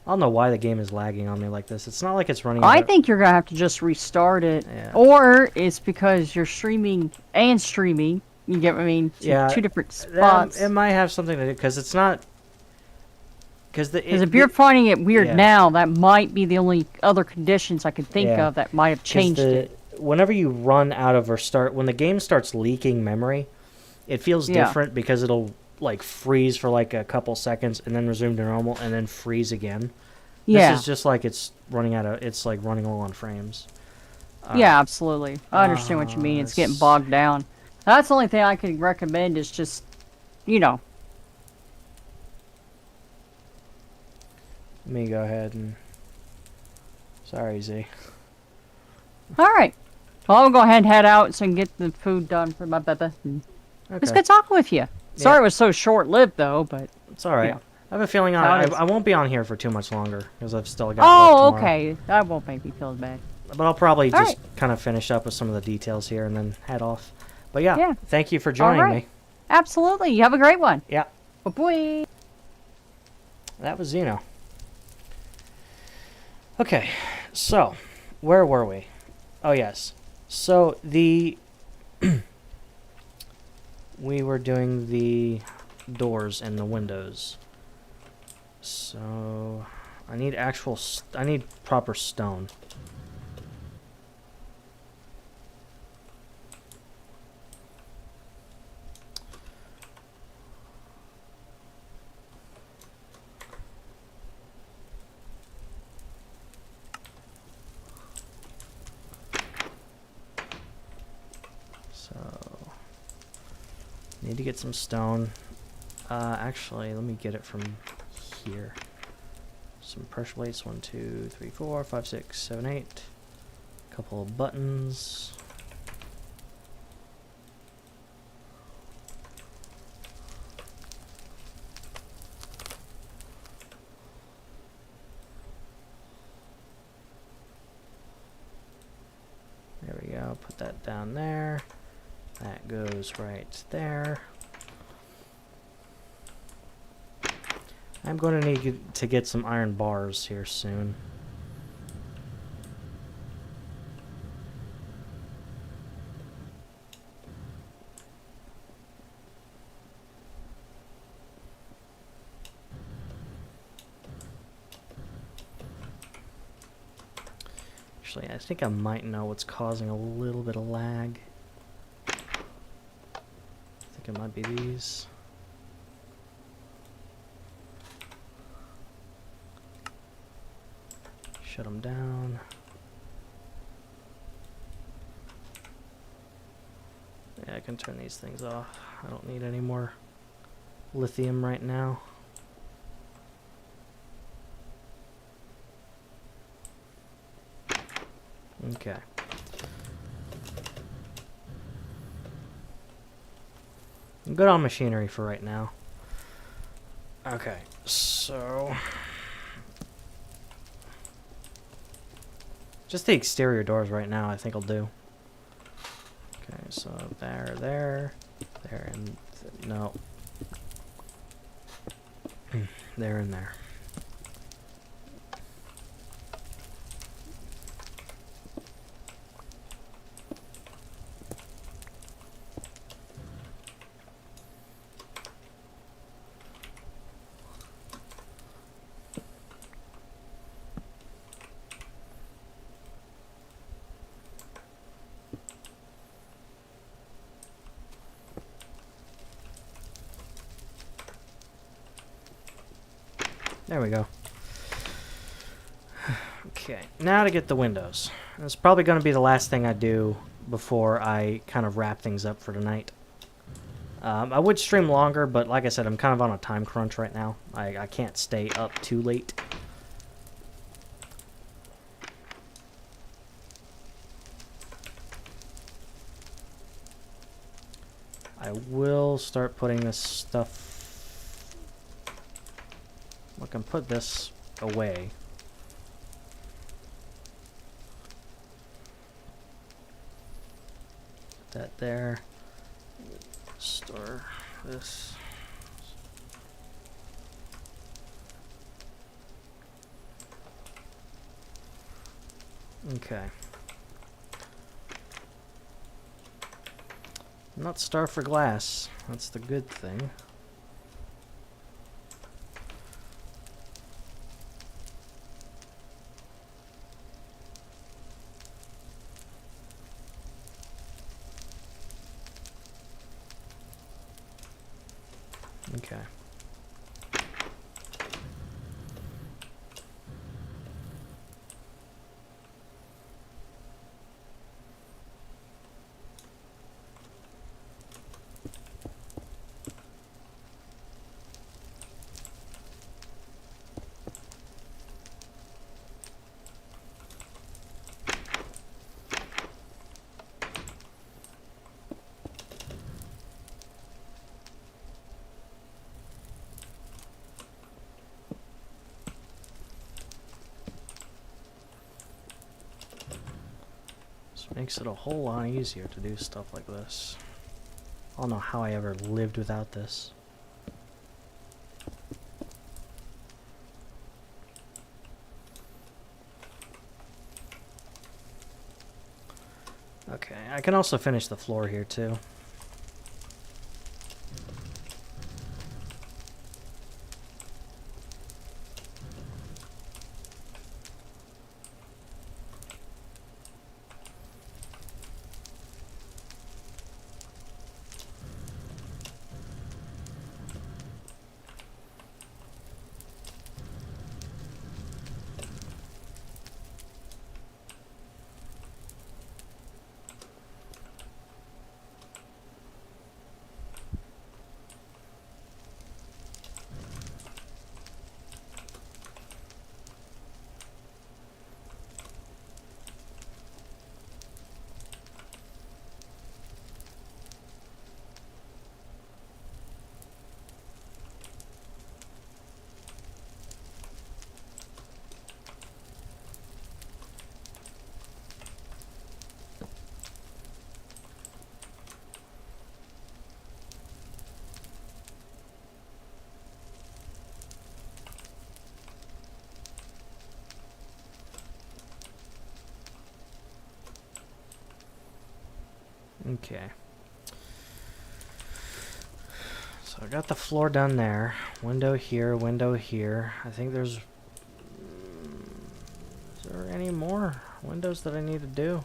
I don't know why the game is lagging on me like this. It's not like it's running... I think you're gonna have to just restart it. Yeah. Or it's because you're streaming and streaming. You get what I mean? Two different spots. It might have something to do, because it's not... Because if you're finding it weird now, that might be the only other conditions I can think of that might have changed it. Whenever you run out of or start... When the game starts leaking memory, it feels different because it'll like freeze for like a couple seconds and then resume to normal and then freeze again. Yeah. This is just like it's running out of... It's like running low on frames. Yeah, absolutely. I understand what you mean. It's getting bogged down. That's the only thing I could recommend is just, you know... Let me go ahead and... Sorry, Z. Alright. Well, I'll go ahead and head out so I can get the food done for my Beba. It's good talking with you. Sorry it was so short-lived, though, but... It's alright. You know. I have a feeling I won't be on here for too much longer, because I've still got Oh, work tomorrow. okay. That won't make me feel bad. But I'll probably just kind of finish up with some of the details here and then head off. But yeah, Yeah. thank you for joining right. me. Absolutely. You have a great one. Yeah, Bye-bye. that was Zeno. Okay, so where were we? Oh yes, so we were doing the doors and the windows. So I need I need proper stone. So need to get some stone. Actually, let me get it from here. Some pressure plates. 1, 2, 3, 4, 5, 6, 7, 8. A couple of buttons. There we go. Put that down there. That goes right there. I'm going to need to get some iron bars here soon. Actually, I think I might know what's causing a little bit of lag. I think it might be these. Shut them down. Yeah, I can turn these things off. I don't need any more lithium right now. Okay. I'm good on machinery for right now. Okay, so just the exterior doors right now I think will do. Okay, so there, and no. There and there. There we go. Okay, now to get the windows. It's probably going to be the last thing I do before I kind of wrap things up for tonight. I would stream longer, but like I said, I'm kind of on a time crunch right now. I can't stay up too late. I will start putting this stuff... I can put this away. Put that there. Store this. Okay. Not starved for glass. That's the good thing. Okay. Makes it a whole lot easier to do stuff like this. I don't know how I ever lived without this. Okay, I can also finish the floor here too. Okay. So I got the floor done there. Window here, window here. I think there's... Is there any more windows that I need to do?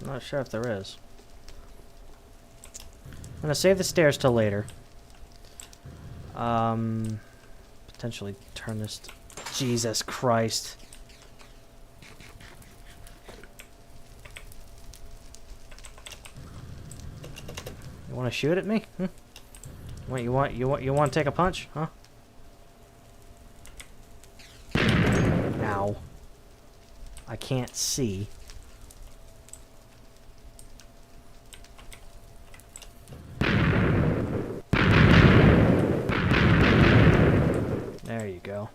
I'm not sure if there is. I'm gonna save the stairs till later. Potentially turn this... Jesus Christ. You want to shoot at me? What you want to take a punch? Huh? Ow. I can't see. There you go.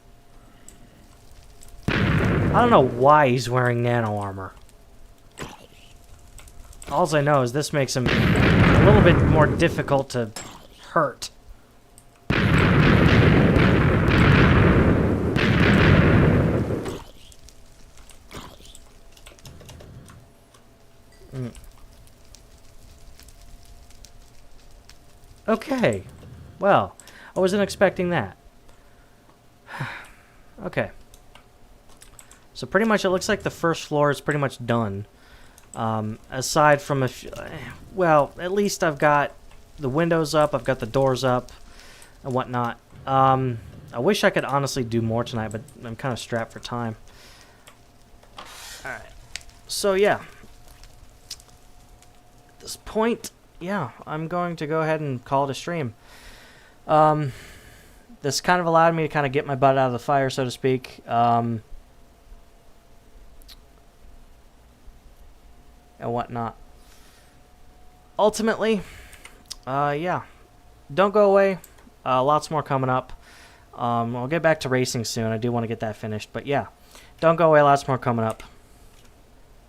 I don't know why he's wearing nano armor. All I know is this makes him a little bit more difficult to hurt. Okay. Well, I wasn't expecting that. Okay. So pretty much it looks like the first floor is pretty much done. Aside from well, at least I've got the windows up, I've got the doors up, and whatnot. I wish I could honestly do more tonight, but I'm kind of strapped for time. Alright. So, yeah. At this point, yeah, I'm going to go ahead and call it a stream. This kind of allowed me to kind of get my butt out of the fire, so to speak. And whatnot. Ultimately, yeah, don't go away. Lots more coming up. I'll get back to racing soon. I do want to get that finished, but yeah, don't go away. Lots more coming up.